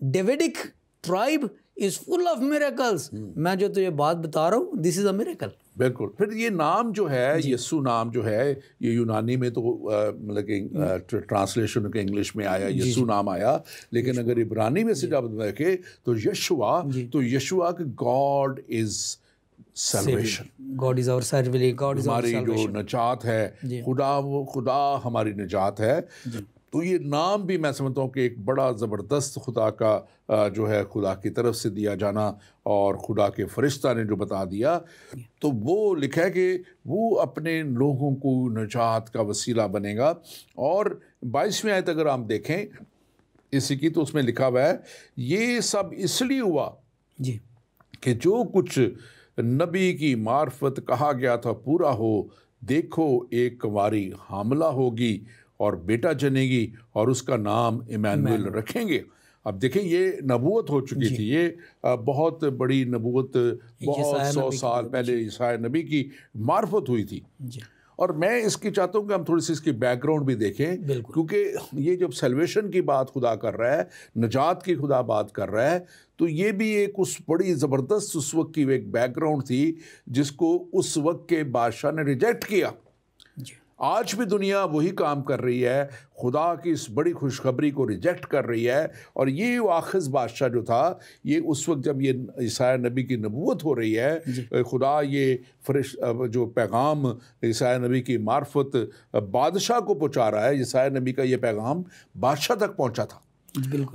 Davidic tribe is full of miracles. मैं जो तुझे बात बता रहा हूँ, दिस इज़ अ मिरेकल। बिल्कुल। फिर ये नाम जो है, यीशु नाम जो है, ये यूनानी में तो मतलब कि ट्रांसलेशन के इंग्लिश में आया, यीशु नाम आया, लेकिन अगर इब्रानी में से जब देखें तो यशुआ, तो यशुआ के God is salvation, God is our सर्विली, गॉड इज हमारी जो निजात है, खुदा, वो खुदा हमारी निजात है। तो ये नाम भी मैं समझता हूँ कि एक बड़ा ज़बरदस्त खुदा का जो है, खुदा की तरफ से दिया जाना, और खुदा के फरिश्ता ने जो बता दिया, तो वो लिखा है कि वो अपने लोगों को निजात का वसीला बनेगा। और 22वीं आयत अगर आप देखें इसी की, तो उसमें लिखा हुआ है, ये सब इसलिए हुआ जी कि जो कुछ नबी की मार्फत कहा गया था पूरा हो। देखो, एक कुंवारी हामला होगी और बेटा जनेगी और उसका नाम इमैनुएल रखेंगे। अब देखें, ये नबूवत हो चुकी थी, ये बहुत बड़ी नबूवत, बहुत 100 साल पहले ईसाया नबी की मार्फत हुई थी। और मैं इसकी चाहता हूँ कि हम थोड़ी सी इसकी बैकग्राउंड भी देखें, क्योंकि ये जब सल्वेशन की बात खुदा कर रहा है, निजात की खुदा बात कर रहा है, तो ये भी एक उस बड़ी ज़बरदस्त उस वक्त की एक बैकग्राउंड थी जिसको उस वक्त के बादशाह ने रिजेक्ट किया। आज भी दुनिया वही काम कर रही है, खुदा की इस बड़ी खुशखबरी को रिजेक्ट कर रही है। और ये आखिज़ बादशाह जो था, ये उस वक्त जब ये ईसाया नबी की नबूवत हो रही है, खुदा ये फरिश जो पैगाम ईसाया नबी की मार्फत बादशाह को पहुँचा रहा है, ईसाया नबी का ये पैगाम बादशाह तक पहुँचा था।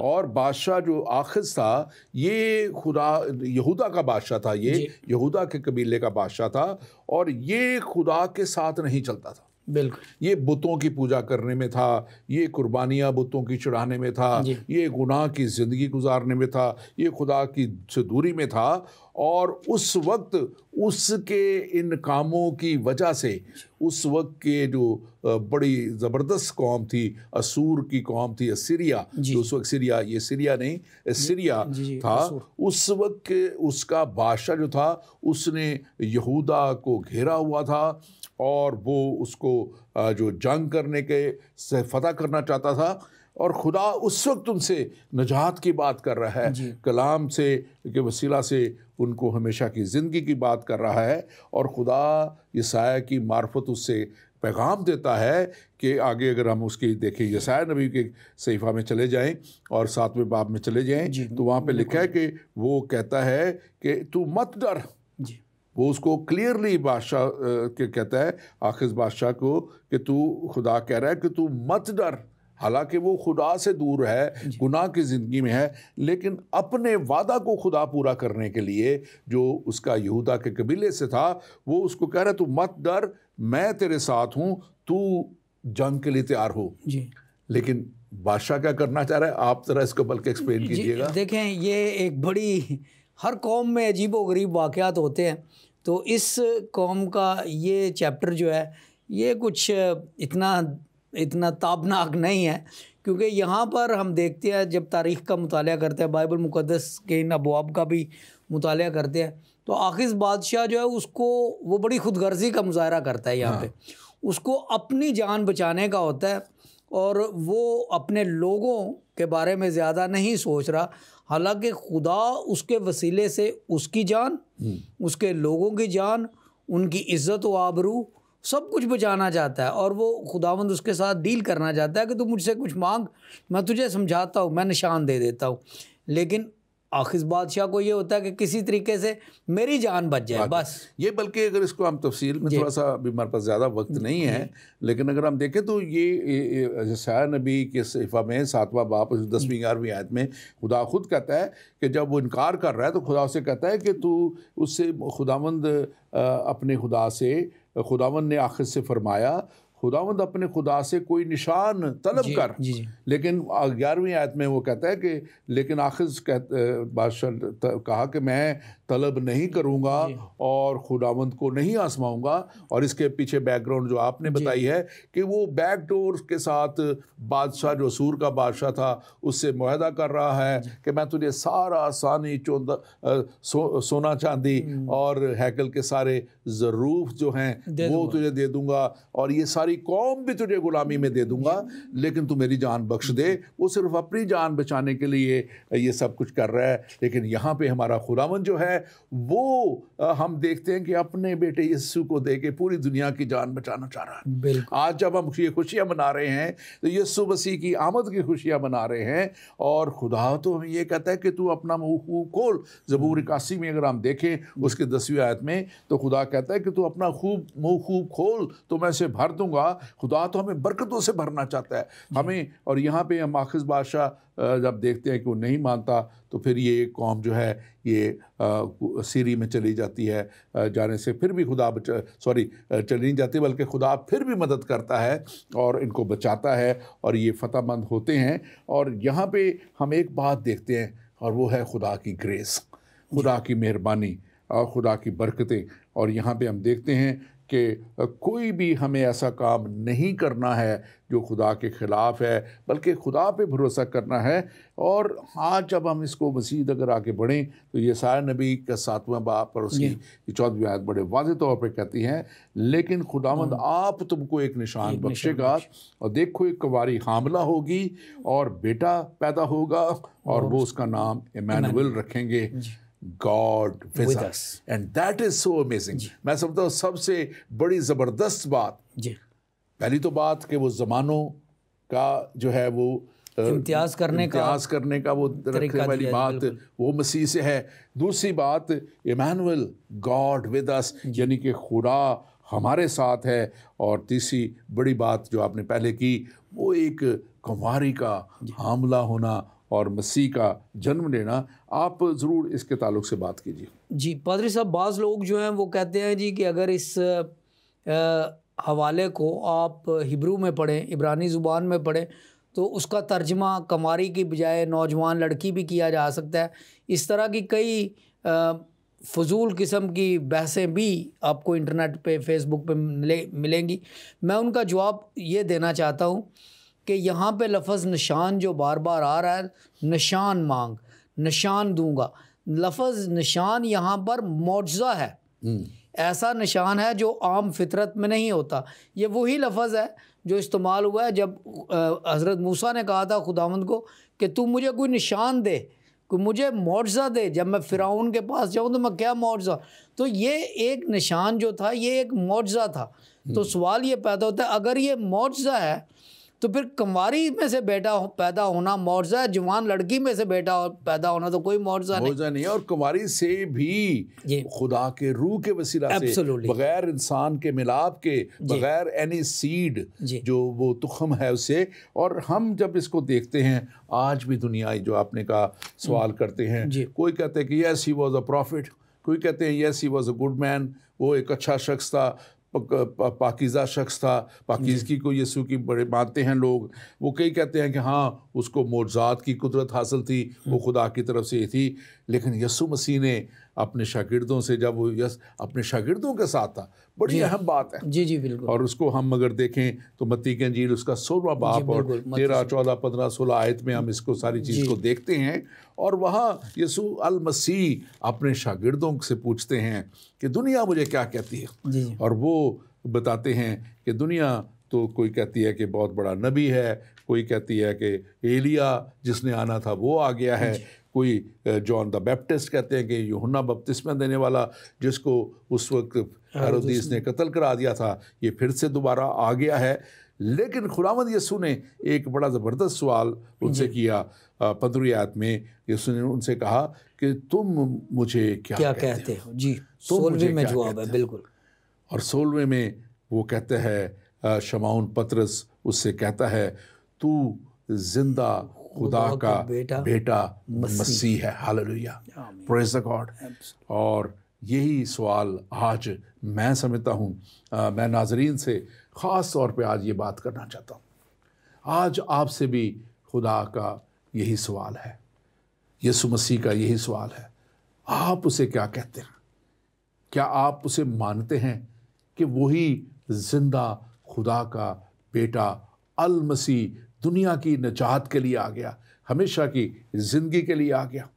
और बादशाह जो आखिज़ था, ये खुदा यहूदा का बादशाह था, ये यहूदा के कबीले का बादशाह था, और ये खुदा के साथ नहीं चलता था। बिल्कुल, ये बुतों की पूजा करने में था, ये कुर्बानियाँ बुतों की चढ़ाने में था, ये गुनाह की ज़िंदगी गुजारने में था, ये खुदा की से दूरी में था। और उस वक्त उसके इन कामों की वजह से उस वक्त के जो बड़ी ज़बरदस्त कौम थी, असूर की कौम थी, असीरिया, जो उस वक्त सीरिया, ये सीरिया नहीं, सीरिया था, उस वक्त के उसका बादशाह जो था, उसने यहूदा को घेरा हुआ था, और वो उसको जो जंग करने के से फतह करना चाहता था। और खुदा उस वक्त उनसे निजात की बात कर रहा है, कलाम से के वसीला से उनको हमेशा की ज़िंदगी की बात कर रहा है। और खुदा यसाया की मार्फत उससे पैगाम देता है कि आगे अगर हम उसकी देखें, यसाया नबी के सहीफ़ा में चले जाएं और 7वें बाब में चले जाएं, तो वहाँ पे लिखा है कि वो कहता है कि तू मत डर। वो उसको क्लियरली बादशाह के कहता है, आखिर बादशाह को, कि तू, खुदा कह रहा है कि तू मत डर। हालांकि वो खुदा से दूर है, गुनाह की ज़िंदगी में है, लेकिन अपने वादा को खुदा पूरा करने के लिए जो उसका यहूदा के कबीले से था, वो उसको कह रहा है तू मत डर, मैं तेरे साथ हूँ, तू जंग के लिए तैयार हो। लेकिन बादशाह क्या करना चाह रहा है, आप ज़रा इसको बल्कि एक्सप्लेन कीजिएगा। देखें, ये एक बड़ी, हर कौम में अजीब व गरीब वाक़यात होते हैं, तो इस कौम का ये चैप्टर जो है, ये कुछ इतना ताबनाक नहीं है, क्योंकि यहाँ पर हम देखते हैं, जब तारीख़ का मुताला करते हैं, बाइबल मुक़द्दस के इन अबवाब का भी मुताला करते हैं, तो आखिर बादशाह जो है उसको वो बड़ी खुदगर्जी का मुजाहरा करता है यहाँ पे। उसको अपनी जान बचाने का होता है, और वो अपने लोगों के बारे में ज़्यादा नहीं सोच रहा। हालांकि खुदा उसके वसीले से उसकी जान, उसके लोगों की जान, उनकी इज़्ज़त व आबरू सब कुछ बचाना चाहता है। और वो खुदावंद उसके साथ डील करना चाहता है कि तू मुझसे कुछ मांग, मैं तुझे समझाता हूँ, मैं निशान दे देता हूँ। लेकिन आखिर बादशाह को ये होता है कि किसी तरीके से मेरी जान बच जाए, बस ये। बल्कि अगर इसको हम तफसील में थोड़ा सा, अभी हमारे पास ज़्यादा वक्त नहीं है, लेकिन अगर हम देखें तो ये यसाया नबी के सहीफ़ा में 7वां बाब 10वीं 11वीं आयत में खुदा खुद कहता है कि जब वो इनकार कर रहा है, तो खुदा उसे कहता है कि तू उससे, खुदावंद अपने खुदा से, खुदावंद ने आखिर से फरमाया, खुदावंद अपने खुदा से कोई निशान तलब कर। लेकिन 11वीं आयत में वो कहता है कि लेकिन आखिर बादशाह कहा कि मैं तलब नहीं करूँगा और खुदावंद को नहीं आजमाऊँगा। और इसके पीछे बैकग्राउंड जो आपने बताई है कि वो बैकडोर के साथ बादशाह, जो असूर का बादशाह था, उससे मुआहदा कर रहा है कि मैं तुझे सारा सानी सोना चांदी और हैकल के सारे ज़रूफ जो हैं वो तुझे दे दूँगा, और ये सारी कौम भी तुझे गुलामी में दे दूँगा, लेकिन तू मेरी जान बख्श दे। वो सिर्फ अपनी जान बचाने के लिए ये सब कुछ कर रहा है। लेकिन यहाँ पे हमारा खुदावंद जो है वो हम देखते हैं कि अपने बेटे यीशु को दे के पूरी दुनिया की जान बचाना चाह रहा है। बिल्कुल। आज जब हम ये खुशियाँ मना रहे हैं तो यीशु मसीह की आमद की खुशियाँ मना रहे हैं, और खुदा तो हमें ये कहता है कि तू अपना मुँह खोल। ज़बूर 81 में अगर हम देखें उसके 10वीं आयत में, तो खुदा कहता है कि तू अपना मुँह खोल तो मैं इसे भर दूंगा। खुदा तो हमें बरकतों से भरना चाहता है हमें। और यहाँ पे हम माखिज़ बादशाह जब देखते हैं कि वो नहीं मानता, तो फिर ये कौम जो है ये सीरी में चली जाती है। जाने से फिर भी खुदा चली नहीं जाती, बल्कि खुदा फिर भी मदद करता है और इनको बचाता है और ये फ़तहमंद होते हैं। और यहाँ पे हम एक बात देखते हैं, और वो है खुदा की ग्रेस, खुदा की मेहरबानी और खुदा की बरकतें। और यहाँ पे हम देखते हैं कि कोई भी हमें ऐसा काम नहीं करना है जो खुदा के ख़िलाफ़ है, बल्कि खुदा पे भरोसा करना है। और आज जब हम इसको मज़ीद अगर आगे बढ़ें तो ये सारा नबी का 7वां बाब और उसकी 14वीं आयत बड़े वाज़ेह तौर पे कहती हैं, लेकिन खुदावंद आप तुमको एक निशान बख्शेगा, और देखो एक कुंवारी हामला होगी और बेटा पैदा होगा और वो उसका नाम इम्मानुएल रखेंगे, God with us, and that is so amazing। मैं समझता हूँ सबसे बड़ी ज़बरदस्त बात जी, पहली तो बात कि वो ज़मानों का जो है वो इम्तियाज़ करने का वो रखने वाली बात वो मसीह से है। दूसरी बात इम्मानुएल, गॉड विद अस, यानी कि खुदा हमारे साथ है। और तीसरी बड़ी बात जो आपने पहले की, वो एक कुंवारी का हामला होना और मसीह का जन्म लेना। आप ज़रूर इसके ताल्लुक से बात कीजिए। जी पादरी साहब, बाज़ लोग जो हैं वो कहते हैं जी कि अगर इस हवाले को आप हिब्रू में पढ़ें, इब्रानी ज़ुबान में पढ़ें, तो उसका तर्जमा कुंवारी की बजाय नौजवान लड़की भी किया जा सकता है। इस तरह की कई फ़जूल किस्म की बहसें भी आपको इंटरनेट पे, फेसबुक पे मिलेंगी। मैं उनका जवाब ये देना चाहता हूँ कि यहाँ पे लफ्ज़ निशान जो बार बार आ रहा है, निशान मांग, निशान दूंगा, लफ्ज़ निशान यहाँ पर मौजज़ा है। ऐसा निशान है जो आम फितरत में नहीं होता। ये वही लफ्ज़ है जो इस्तेमाल हुआ है जब हज़रत मूसा ने कहा था खुदावंद को कि तू मुझे कोई निशान दे, कोई मुझे मौजज़ा दे, जब मैं फ़िरौन के पास जाऊँ तो मैं क्या मौजज़ा। तो ये एक निशान जो था ये एक मौजज़ा था। तो सवाल ये पैदा होता है, अगर ये मौजज़ा है तो फिर कुंवारी में से बेटा पैदा होना मौजज़ा है, जवान लड़की में से बेटा पैदा होना तो कोई मौजज़ा नहीं। और कुंवारी से भी खुदा के रूह के वसीला से, बगैर इंसान के मिलाप के, बगैर एनी सीड जो वो तुख़म है उससे। और हम जब इसको देखते हैं आज भी दुनिया जो आपने कहा सवाल करते हैं, कोई कहते हैं कि yes he was a profit, कोई कहते हैं yes he was a good man, वो एक अच्छा शख्स था, पाकीज़ा शख्स था, पाकीज़गी को यीशु की बड़े मानते हैं लोग। वो कई कहते हैं कि हाँ उसको मोज़ात की कुदरत हासिल थी, वो खुदा की तरफ से थी। लेकिन यीशु मसीह ने अपने शागिर्दों से, जब वो अपने शागिर्दों के साथ था, बड़ी अहम बात है। जी जी बिल्कुल। और उसको हम अगर देखें तो मत्ती की इंजील उसका 16वां बाब और 13, 14, 15, 16 आयत में हम इसको सारी चीज़ को देखते हैं। और वहाँ यीशु अल मसीह अपने शागिर्दों से पूछते हैं कि दुनिया मुझे क्या कहती है, और वो बताते हैं कि दुनिया तो कोई कहती है कि बहुत बड़ा नबी है, कोई कहती है कि एलिया जिसने आना था वो आ गया है, कोई जॉन द बैप्टिस्ट कहते हैं कि यूहन्ना बपतिस्मा देने वाला जिसको उस वक्त हेरोदेस ने कत्ल करा दिया था, ये फिर से दोबारा आ गया है। लेकिन खुदावंद यीशु ने एक बड़ा ज़बरदस्त सवाल उनसे किया। 15वीं आयत में यीशु ने उनसे कहा कि तुम मुझे क्या कहते हो। जी 16वें में जवाब है बिल्कुल। और 16वें में वो कहते हैं, शमौन पतरस उससे कहता है तू जिंदा खुदा का बेटा मसीह है। Hallelujah, praise the God. और यही सवाल आज मैं समझता हूँ, मैं नाज़रीन से ख़ास तौर पे आज ये बात करना चाहता हूँ। आज आपसे भी खुदा का यही सवाल है, यीशु मसीह का यही सवाल है, आप उसे क्या कहते हैं? क्या आप उसे मानते हैं कि वही जिंदा खुदा का बेटा अल मसीह दुनिया की निजात के लिए आ गया, हमेशा की ज़िंदगी के लिए आ गया?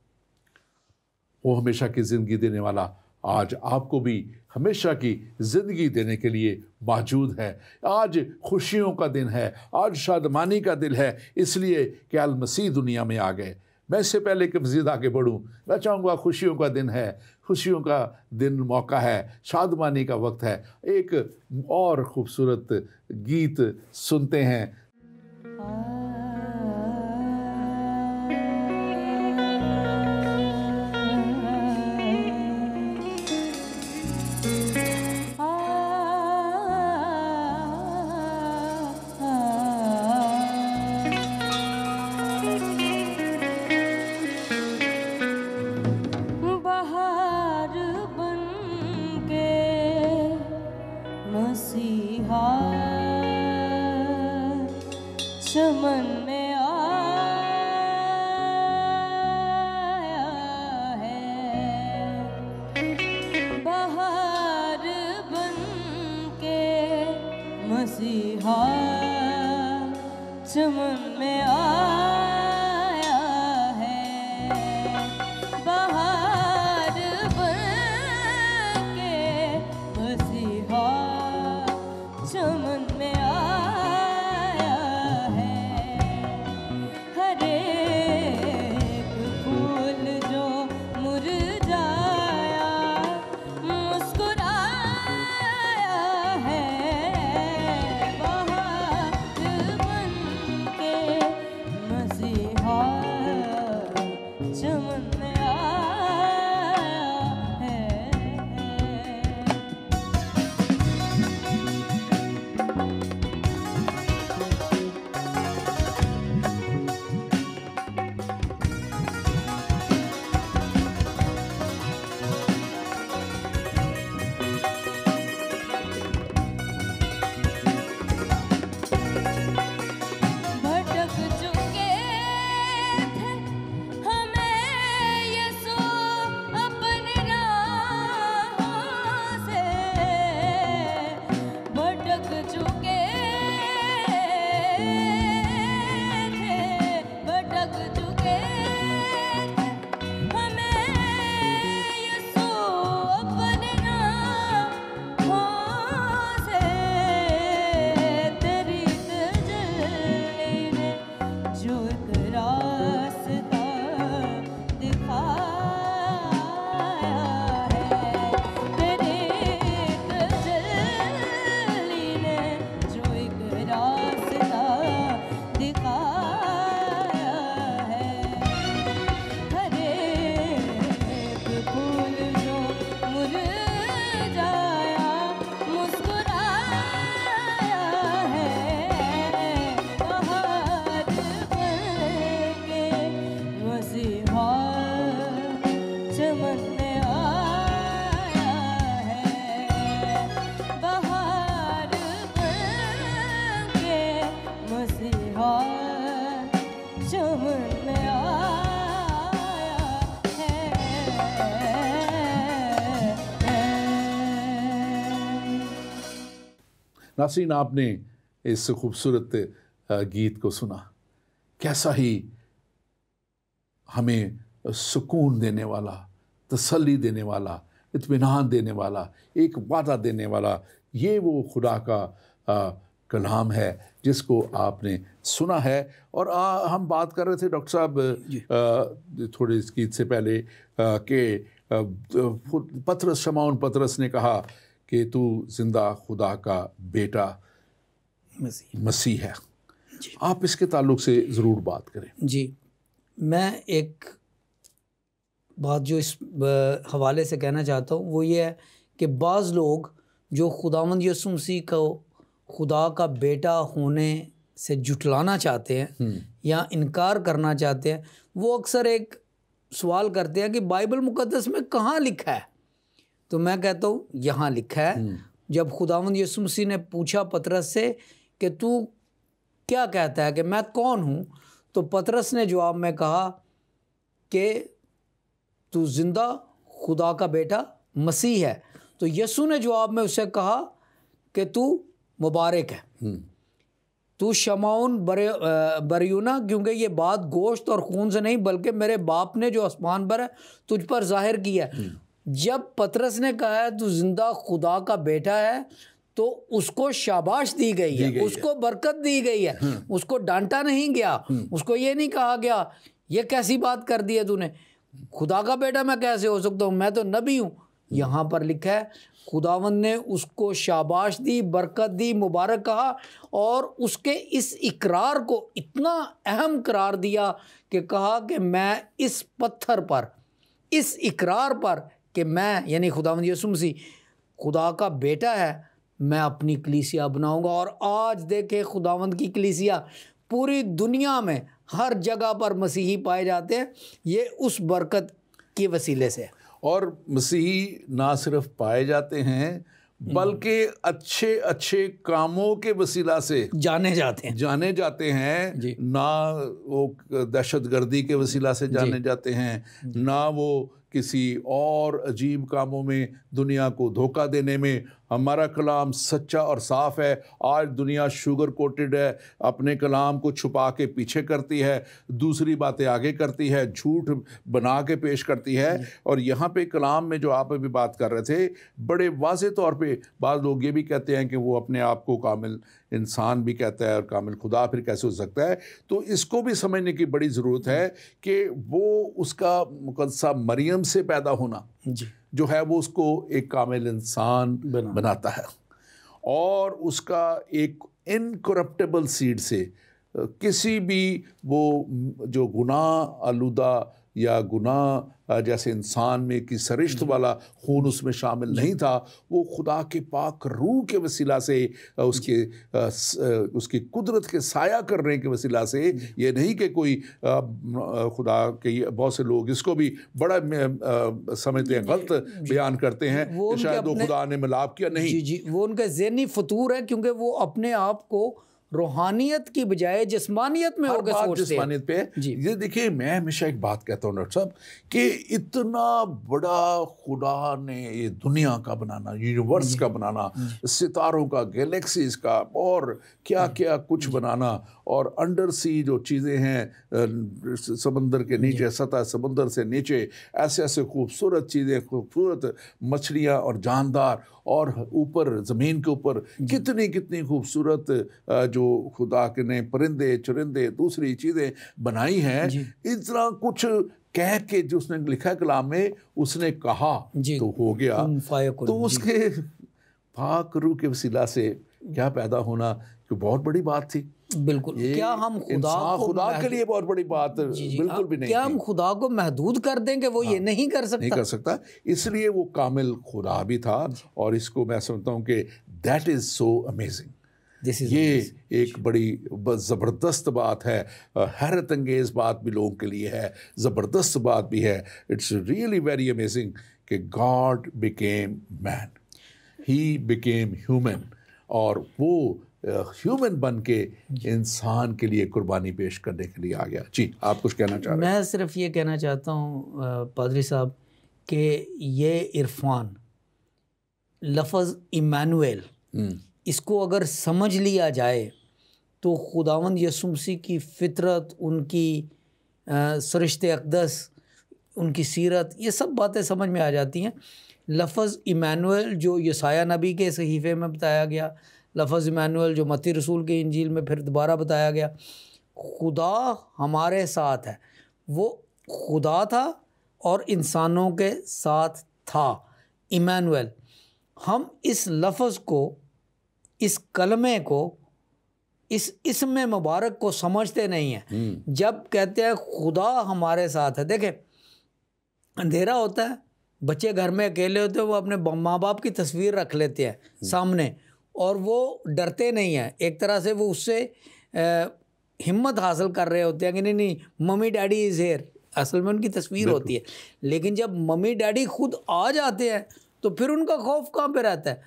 वो हमेशा की ज़िंदगी देने वाला आज आपको भी हमेशा की ज़िंदगी देने के लिए मौजूद है। आज खुशियों का दिन है, आज शादमानी का दिन है, इसलिए कि अल मसीह दुनिया में आ गए। मैं इससे पहले कि मज़ीद आगे बढ़ूँ, मैं चाहूँगा खुशियों का दिन है, खुशियों का दिन मौका है, शादमानी का वक्त है। एक और ख़ूबसूरत गीत सुनते हैं। चमन में आया है, बहार बन के मसीहा चमन में आया है, बहार बन के मसीहा चमन में नाज़रीन, आपने इस खूबसूरत गीत को सुना। कैसा ही हमें सुकून देने वाला, तसल्ली देने वाला, इत्मीनान देने वाला, एक वादा देने वाला ये वो खुदा का कलाम है जिसको आपने सुना है। और हम बात कर रहे थे डॉक्टर साहब थोड़े इस गीत से पहले कि शमौन पतरस ने कहा कि तू जिंदा खुदा का बेटा मसीह है। आप इसके ताल्लुक़ से ज़रूर बात करें। जी, मैं एक बात जो इस हवाले से कहना चाहता हूँ वो ये है कि बाज़ लोग जो खुदावंद यीशु मसीह को खुदा का बेटा होने से जुटलाना चाहते हैं या इनकार करना चाहते हैं, वो अक्सर एक सवाल करते हैं कि बाइबल मुक़द्दस में कहाँ लिखा है। तो मैं कहता हूँ यहाँ लिखा है। जब खुदावंद यीशु मसीह ने पूछा पतरस से कि तू क्या कहता है कि मैं कौन हूँ, तो पतरस ने जवाब में कहा कि तू जिंदा खुदा का बेटा मसीह है। तो यीशु ने जवाब में उससे कहा कि तू मुबारक है, तू शमौन बरयूना, क्योंकि ये बात गोश्त और खून से नहीं बल्कि मेरे बाप ने जो आसमान पर है तुझ पर जाहिर किया है। जब पतरस ने कहा है तू जिंदा खुदा का बेटा है, तो तो उसको शाबाश दी गई है, उसको बरकत दी गई है, उसको डांटा नहीं गया, उसको ये नहीं कहा गया ये कैसी बात कर दी है तूने, खुदा का बेटा मैं कैसे हो सकता हूँ, मैं तो नबी हूँ। यहाँ पर लिखा है खुदावंद ने उसको शाबाश दी, बरकत दी, मुबारक कहा और उसके इस इकरार को इतना अहम करार दिया कि कहा कि मैं इस पत्थर पर, इस इकरार पर कि मैं यानी खुदावंद यीशु मसीह खुदा का बेटा है, मैं अपनी कलीसिया बनाऊंगा। और आज देखे खुदावंद की कलीसिया पूरी दुनिया में हर जगह पर मसीही पाए जाते हैं, ये उस बरकत के वसीले से। और मसीही ना सिर्फ पाए जाते हैं बल्कि अच्छे अच्छे कामों के वसीला से जाने जाते हैं जी। ना वो दहशतगर्दी के वसीला से जाने जाते हैं, ना वो किसी और अजीब कामों में दुनिया को धोखा देने में। हमारा कलाम सच्चा और साफ है। आज दुनिया शुगर कोटेड है, अपने कलाम को छुपा के पीछे करती है, दूसरी बातें आगे करती है, झूठ बना के पेश करती है। और यहाँ पे कलाम में जो आप अभी बात कर रहे थे, बड़े वाज़े तौर पे बाद लोग ये भी कहते हैं कि वो अपने आप को कामिल इंसान भी कहता है और कामिल खुदा फिर कैसे हो सकता है। तो इसको भी समझने की बड़ी ज़रूरत है कि वो उसका मुकद्दसा मरियम से पैदा होना जो है वो उसको एक कामिल इंसान बनाता है, और उसका एक इनकरप्टेबल सीड से किसी भी वो जो गुनाह आलूदा या गुनाह जैसे इंसान में कि सरिश्त वाला खून उसमें शामिल नहीं था, वो खुदा के पाक रूह के वसीला से उसकी कुदरत के साया करने के वसीला से। ये नहीं कि कोई खुदा के बहुत से लोग इसको भी बड़ा समझते हैं, गलत बयान करते हैं कि शायद वो खुदा ने मिलाप किया। नहीं जी, वो उनका ज़हनी फतूर है, क्योंकि वो अपने आप को रूहानियत की बजाय जिस्मानियत में होकर सोचते हैं। जिस्मानियत पे ये देखिए, मैं हमेशा एक बात कहता हूँ डॉक्टर साहब कि इतना बड़ा खुदा ने ये दुनिया का बनाना, यूनिवर्स का बनाना, सितारों का, गैलेक्सीज का और क्या क्या कुछ बनाना, और अंडर सी जो चीज़ें हैं समंदर के नीचे, सतह समंदर से नीचे ऐसे ऐसे खूबसूरत चीज़ें, खूबसूरत मछलियाँ और जानदार, और ऊपर ज़मीन के ऊपर कितनी कितनी खूबसूरत जो खुदा के ने परिंदे चुरिंदे दूसरी चीज़ें बनाई हैं। इतना कुछ कह के जो उसने लिखा कलाम में, उसने कहा तो हो गया। तो उसके पाक रूह के वसीला से क्या पैदा होना कि बहुत बड़ी बात थी। बिल्कुल। क्या हम खुदा के लिए बहुत बड़ी बात बिल्कुल भी नहीं। क्या हम खुदा को महदूद कर दें कि वो ये नहीं कर सकता? इसलिए वो कामिल खुदा भी था। और इसको मैं समझता हूँ कि दैट इज़ सो अमेजिंग। ये एक बड़ी ज़बरदस्त बात है, हैरत अंगेज़ बात भी लोगों के लिए है, ज़बरदस्त बात भी है। इट्स रियली वेरी अमेजिंग कि God became man, he became human, और वो ह्यूमन बन के इंसान के लिए कुर्बानी पेश करने के लिए आ गया। जी, आप कुछ कहना चाह रहे हैं? मैं सिर्फ ये कहना चाहता हूँ पादरी साहब कि ये इरफान लफ्ज़ इमानुएल, इसको अगर समझ लिया जाए तो खुदावंद यीशु मसीह की फ़ितरत, उनकी सरिश्ते अक़दस, उनकी सीरत, ये सब बातें समझ में आ जाती हैं। लफ्ज़ इमानुएल जो यसाया नबी के सहीफ़े में बताया गया, लफ्ज़ इमानुएल जो मत्ती रसूल के इंजील में फिर दोबारा बताया गया, खुदा हमारे साथ है। वो खुदा था और इंसानों के साथ था, इमानुएल। हम इस लफ्ज़ को, इस कलमे को, इस इसमें मुबारक को समझते नहीं हैं। जब कहते हैं खुदा हमारे साथ है, देखें अंधेरा होता है, बच्चे घर में अकेले होते हैं, वो अपने माँ बाप की तस्वीर रख लेते हैं सामने और वो डरते नहीं हैं। एक तरह से वो उससे हिम्मत हासिल कर रहे होते हैं कि नहीं नहीं मम्मी डैडी इज़ हेयर, असल में उनकी तस्वीर होती है। लेकिन जब मम्मी डैडी खुद आ जाते हैं तो फिर उनका खौफ कहाँ पे रहता है?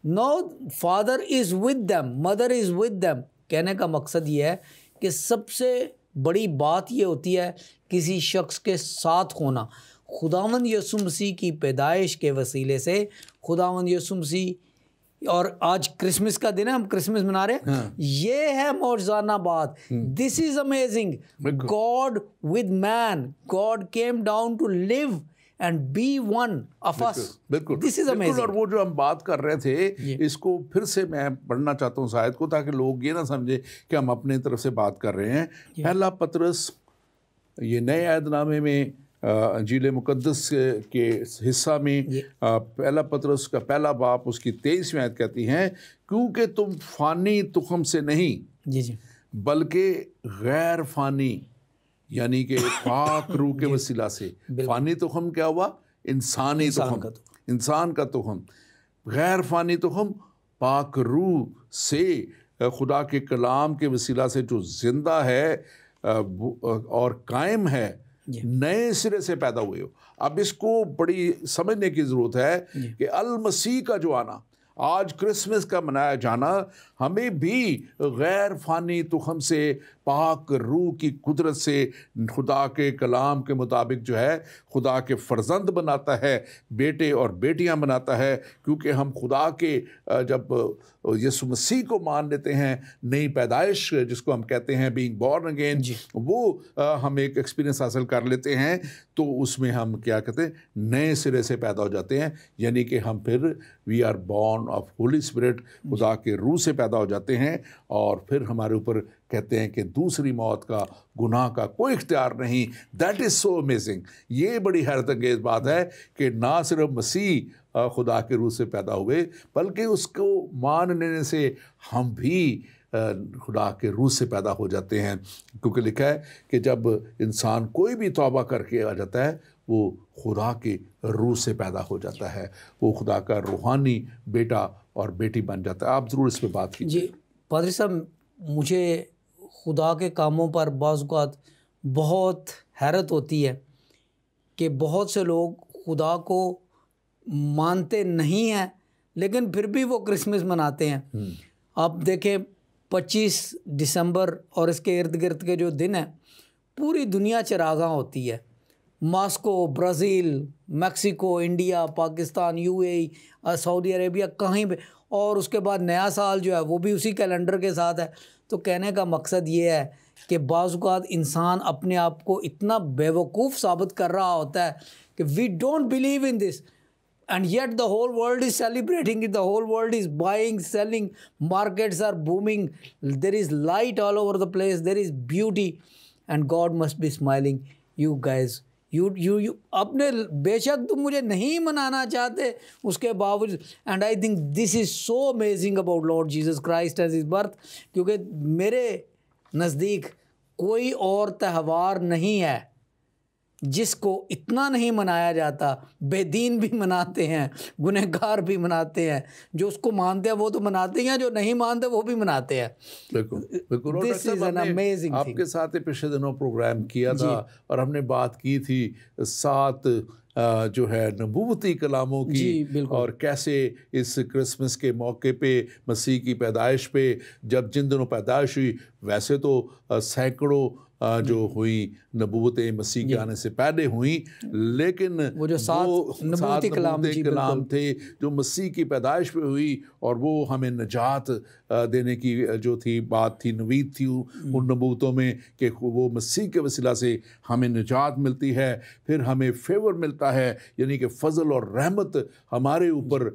No, father is with them, mother is with them. कहने का मकसद ये है कि सबसे बड़ी बात ये होती है किसी शख्स के साथ होना। खुदावंद यीशु मसीह की पैदाइश के वसीले से खुदावंद यीशु मसीह, और आज क्रिसमस का दिन है, हम क्रिसमस मना रहे हैं, ये है मौजज़ाना बात। This is amazing, God with man, God came down to live and be one of us. बिल्कुल This is बिल्कुल। amazing. और वो जो हम बात कर रहे थे, ये। इसको फिर से मैं पढ़ना चाहता हूँ शायद को, ताकि लोग ये ना समझे कि हम अपने तरफ से बात कर रहे हैं। पहला पतरस, ये नए अहदनामे में अंजील मुक़द्दस के हिस्सा में पहला पतरस का पहला बाब उसकी 23वीं आयत कहती हैं, क्योंकि तुम फ़ानी तुख़म से नहीं जी जी बल्कि गैर फ़ानी यानी कि पाक रूह के वसीला से। फ़ानी तुख़म क्या हुआ? इंसानी तुख़म, इंसान का तुख़म। गैर फ़ानी तुख़म पाक रूह से खुदा के कलाम के वसीला से जो ज़िंदा है और कायम है, नए सिरे से पैदा हुए हो। अब इसको बड़ी समझने की ज़रूरत है कि अल मसीह का जो आना, आज क्रिसमस का मनाया जाना, हमें भी गैर फ़ानी तुख़म से पाक रूह की कुदरत से खुदा के कलाम के मुताबिक जो है खुदा के फ़र्जंद बनाता है, बेटे और बेटियां बनाता है। क्योंकि हम खुदा के जब यीशु मसीह को मान लेते हैं, नई पैदाइश जिसको हम कहते हैं बीइंग बॉर्न अगेन, वो हम एक एक्सपीरियंस हासिल कर लेते हैं, तो उसमें हम क्या कहते हैं, नए सिरे से पैदा हो जाते हैं। यानी कि हम फिर we are born of holy spirit, खुदा के रूह से पैदा हो जाते हैं। और फिर हमारे ऊपर कहते हैं कि दूसरी मौत का, गुनाह का कोई इख्तियार नहीं। That is so amazing. ये बड़ी हैरत अंगेज़ बात है कि ना सिर्फ मसीह खुदा के रूह से पैदा हुए, बल्कि उसको मान लेने से हम भी खुदा के रूह से पैदा हो जाते हैं। क्योंकि लिखा है कि जब इंसान कोई भी तौबा करके आ जाता है, वो खुदा की रूह से पैदा हो जाता है, वो खुदा का रूहानी बेटा और बेटी बन जाता है। आप ज़रूर इस पर बात कीजिए। जी पादरी साहब, मुझे खुदा के कामों पर बाज़ औक़ात बहुत हैरत होती है कि बहुत से लोग खुदा को मानते नहीं हैं, लेकिन फिर भी वो क्रिसमस मनाते हैं। आप देखें 25 दिसंबर और इसके इर्द गिर्द के जो दिन हैं, पूरी दुनिया चरागाह होती है। Moscow, Brazil, Mexico, India, Pakistan, UAE, Saudi Arabia, कहीं पे। और उसके बाद नया साल जो है वो भी उसी कैलेंडर के साथ है। तो कहने का मकसद ये है कि बाज़ औक़ात इंसान अपने आप को इतना बेवकूफ़ साबित कर रहा होता है कि we don't believe in this, and yet the whole world is celebrating it, the whole world is buying, selling, markets are booming, there is light all over the place, there is beauty, and God must be smiling. You guys, you अपने बेशक तुम मुझे नहीं मनाना चाहते, उसके बावजूद, and I think this is so amazing about Lord Jesus Christ as his birth, क्योंकि मेरे नज़दीक कोई और त्यौहार नहीं है जिसको इतना नहीं मनाया जाता। बेदीन भी मनाते हैं, गुनहगार भी मनाते हैं, जो उसको मानते हैं वो तो मनाते हैं, जो नहीं मानते वो भी मनाते हैं। बिल्कुल बिल्कुल। This is an amazing thing. आपके साथ पिछले दिनों प्रोग्राम किया था और हमने बात की थी 7 जो है नबूवती कलामों की, और कैसे इस क्रिसमस के मौके पे, मसीह की पैदाइश पे, जब जिन दिनों पैदाइश हुई, वैसे तो सैकड़ों जो हुई नबूवतें मसीह के आने से पहले हुई, लेकिन वो जो 7 नबूवती कलाम थे जो मसीह की पैदाइश पे हुई, और वो हमें निजात देने की जो थी बात थी, नवीद थी उन नबूवतों में कि वो मसीह के वसीला से हमें निजात मिलती है, फिर हमें फेवर मिलता है, यानी कि फ़ज़ल और रहमत हमारे ऊपर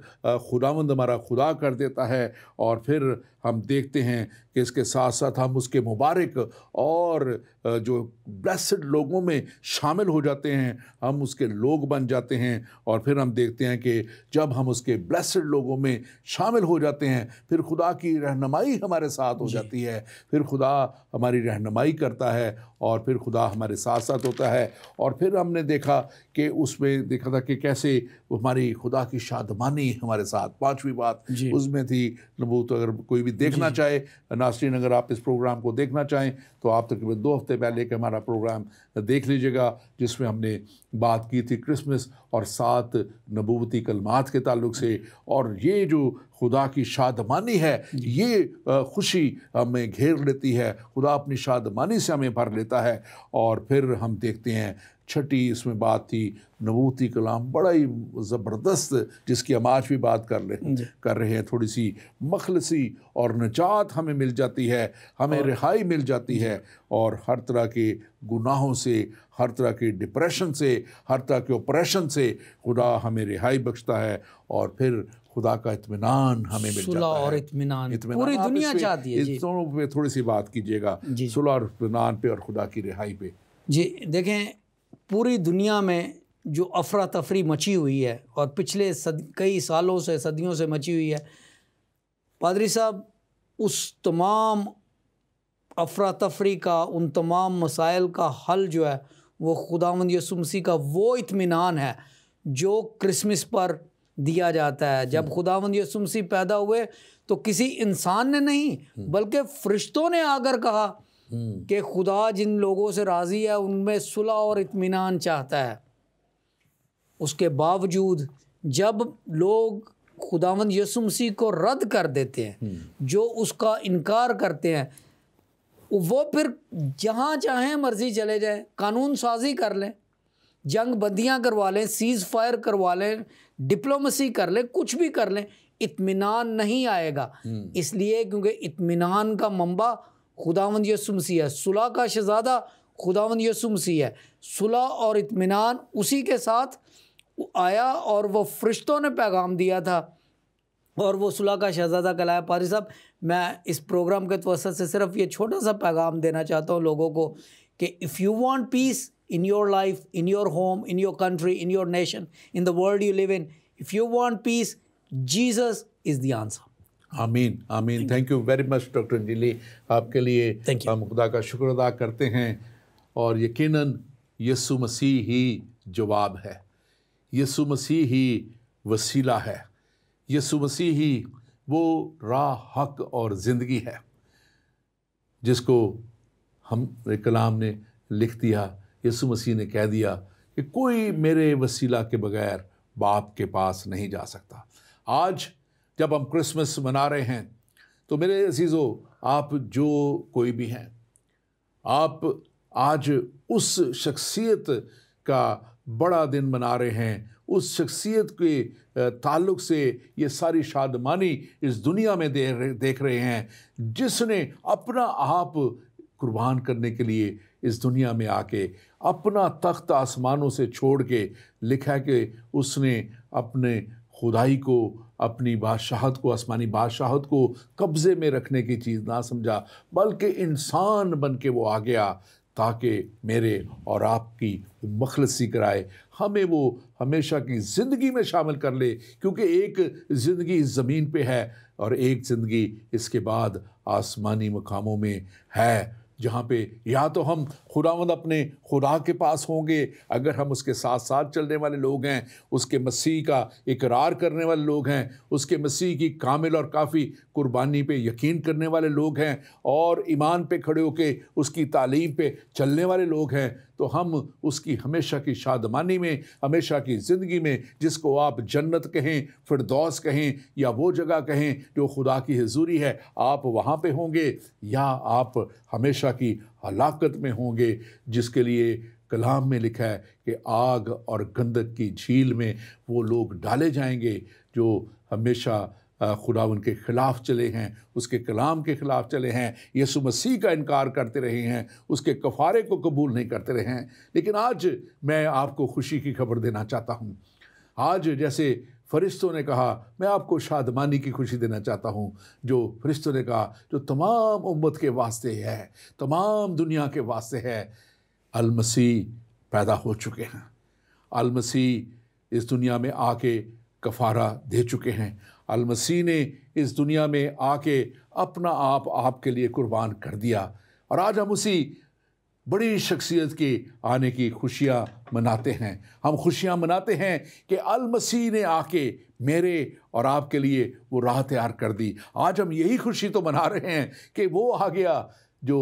खुदावंद हमारा खुदा कर देता है। और फिर हम देखते हैं कि इसके साथ साथ हम उसके मुबारक और जो ब्लेस्ड लोगों में शामिल हो जाते हैं, हम उसके लोग बन जाते हैं। और फिर हम देखते हैं कि जब हम उसके ब्लेस्ड लोगों में शामिल हो जाते हैं, फिर खुदा की रहनुमाई हमारे साथ हो जाती है, फिर खुदा हमारी रहनुमाई करता है, और फिर खुदा हमारे साथ साथ होता है। और फिर हमने देखा कि उसमें देखा था कि कैसे हमारी खुदा की शादमानी हमारे साथ, 5वीं बात उसमें थी नबूवत। अगर कोई भी देखना चाहे, नाज़रीन अगर आप इस प्रोग्राम को देखना चाहें तो आप तकरीबन 2 हफ्ते पहले का हमारा प्रोग्राम देख लीजिएगा, जिसमें हमने बात की थी क्रिसमस और 7 नबूवती कलमात के ताल्लुक से। और ये जो खुदा की शादमानी है, ये खुशी हमें घेर लेती है, खुदा अपनी शादमानी से हमें भर लेता है। और फिर हम देखते हैं छठी इसमें बात थी नबूती कलाम, बड़ा ही ज़बरदस्त, जिसकी हम आज भी बात कर रहे हैं। थोड़ी सी मखलसी और निजात हमें मिल जाती है, हमें रिहाई मिल जाती है, और हर तरह के गुनाहों से, हर तरह के डिप्रेशन से, हर तरह के ऑपरेशन से खुदा हमें रिहाई बख्शता है। और फिर खुदा का इत्मीनान हमें मिल जाता है। और इत्मीनान पूरी दुनिया चाहती है। इस दोनों पे थोड़ी सी बात कीजिएगा, सुलह और इत्मीनान पे और खुदा की रिहाई पे। जी देखें, पूरी दुनिया में जो अफरा तफरी मची हुई है और पिछले कई सालों से, सदियों से मची हुई है, पादरी साहब, उस तमाम अफरा तफरी का, उन तमाम मसाइल का हल जो है वो खुदावंद यीशु मसीह का वो इत्मीनान है जो क्रिसमस पर दिया जाता है। जब खुदावंद यीशु मसीह पैदा हुए तो किसी इंसान ने नहीं, बल्कि फरिश्तों ने आकर कहा कि खुदा जिन लोगों से राज़ी है उनमें सुलह और इत्मीनान चाहता है। उसके बावजूद जब लोग खुदावंद यीशु मसीह को रद्द कर देते हैं, जो उसका इनकार करते हैं, वो फिर जहाँ चाहें मर्जी चले जाए, कानून साजी कर लें, जंग बंदियाँ करवा लें, सीज़ फायर करवा लें, डिप्लोमेसी कर लें, कुछ भी कर लें, इत्मीनान नहीं आएगा। इसलिए क्योंकि इत्मीनान का मंबा खुदावंद यीशु मसीह है, सुलह का शहज़ादा खुदावंद यीशु मसीह है। सुलह और इत्मीनान उसी के साथ आया और वो फरिश्तों ने पैगाम दिया था और वो सुलह का शहज़ादा कहलाया। पादरी साहब, मैं इस प्रोग्राम के तवस्सुत से सिर्फ ये छोटा सा पैगाम देना चाहता हूँ लोगों को कि if you want piece in your life, in your home, in your country, in your nation, in the world you live in, if you want peace, Jesus is the answer. आमीन, आमीन। Thank you very much doctor Anjali, आपके लिए हम खुदा का शुक्र अदा करते हैं। और यकीनन यीशु मसीह ही जवाब है, यीशु मसीह ही वसीला है, यीशु मसीह ही वो राह, हक और ज़िंदगी है जिसको हम कलाम ने लिख दिया। यीशु मसीह ने कह दिया कि कोई मेरे वसीला के बगैर बाप के पास नहीं जा सकता। आज जब हम क्रिसमस मना रहे हैं तो मेरे अजीज़ों, आप जो कोई भी हैं, आप आज उस शख्सियत का बड़ा दिन मना रहे हैं, उस शख्सियत के ताल्लुक़ से ये सारी शादमानी इस दुनिया में देख रहे हैं, जिसने अपना आप कुर्बान करने के लिए इस दुनिया में आके अपना तख्त आसमानों से छोड़ के लिखा है कि उसने अपने खुदाई को, अपनी बादशाहत को, आसमानी बादशाहत को कब्ज़े में रखने की चीज़ ना समझा, बल्कि इंसान बन के वो आ गया ताकि मेरे और आपकी मखलसी कराए, हमें वो हमेशा की ज़िंदगी में शामिल कर ले। क्योंकि एक ज़िंदगी इस ज़मीन पे है और एक ज़िंदगी इसके बाद आसमानी मकामों में है, जहाँ पे या तो हम खुदावंद अपने खुदा के पास होंगे अगर हम उसके साथ साथ चलने वाले लोग हैं, उसके मसीह का इकरार करने वाले लोग हैं, उसके मसीह की कामिल और काफ़ी कुर्बानी पे यकीन करने वाले लोग हैं और ईमान पे खड़े होके उसकी तालीम पे चलने वाले लोग हैं, तो हम उसकी हमेशा की शादमानी में, हमेशा की ज़िंदगी में, जिसको आप जन्नत कहें, फिरदौस कहें या वो जगह कहें जो खुदा की हुजूरी है, आप वहाँ पे होंगे या आप हमेशा की हलाकत में होंगे, जिसके लिए कलाम में लिखा है कि आग और गंधक की झील में वो लोग डाले जाएंगे जो हमेशा खुदा उनके ख़िलाफ़ चले हैं, उसके कलाम के ख़िलाफ़ चले हैं, यीशु मसीह का इनकार करते रहे हैं, उसके कफ़ारे को कबूल नहीं करते रहे हैं। लेकिन आज मैं आपको खुशी की खबर देना चाहता हूँ। आज जैसे फरिश्तों ने कहा, मैं आपको शादमानी की खुशी देना चाहता हूँ, जो फरिश्तों ने कहा, जो तमाम उम्मत के वास्ते है, तमाम दुनिया के वास्ते है। अल मसीह पैदा हो चुके हैं, अल मसीह इस दुनिया में आके कफ़ारा दे चुके हैं, अल मसीह ने इस दुनिया में आके अपना आप आपके लिए कुर्बान कर दिया। और आज हम उसी बड़ी शख्सियत के आने की खुशियाँ मनाते हैं। हम खुशियाँ मनाते हैं कि अल मसीह ने आके मेरे और आपके लिए वो राह तैयार कर दी। आज हम यही खुशी तो मना रहे हैं कि वो आ गया जो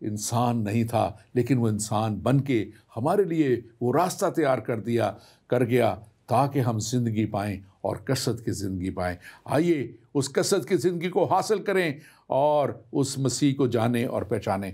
इंसान नहीं था, लेकिन वो इंसान बन के हमारे लिए वो रास्ता तैयार कर गया ताकि हम ज़िंदगी पाएं और कसरत की ज़िंदगी पाएं। आइए उस कसरत की ज़िंदगी को हासिल करें और उस मसीह को जानें और पहचानें।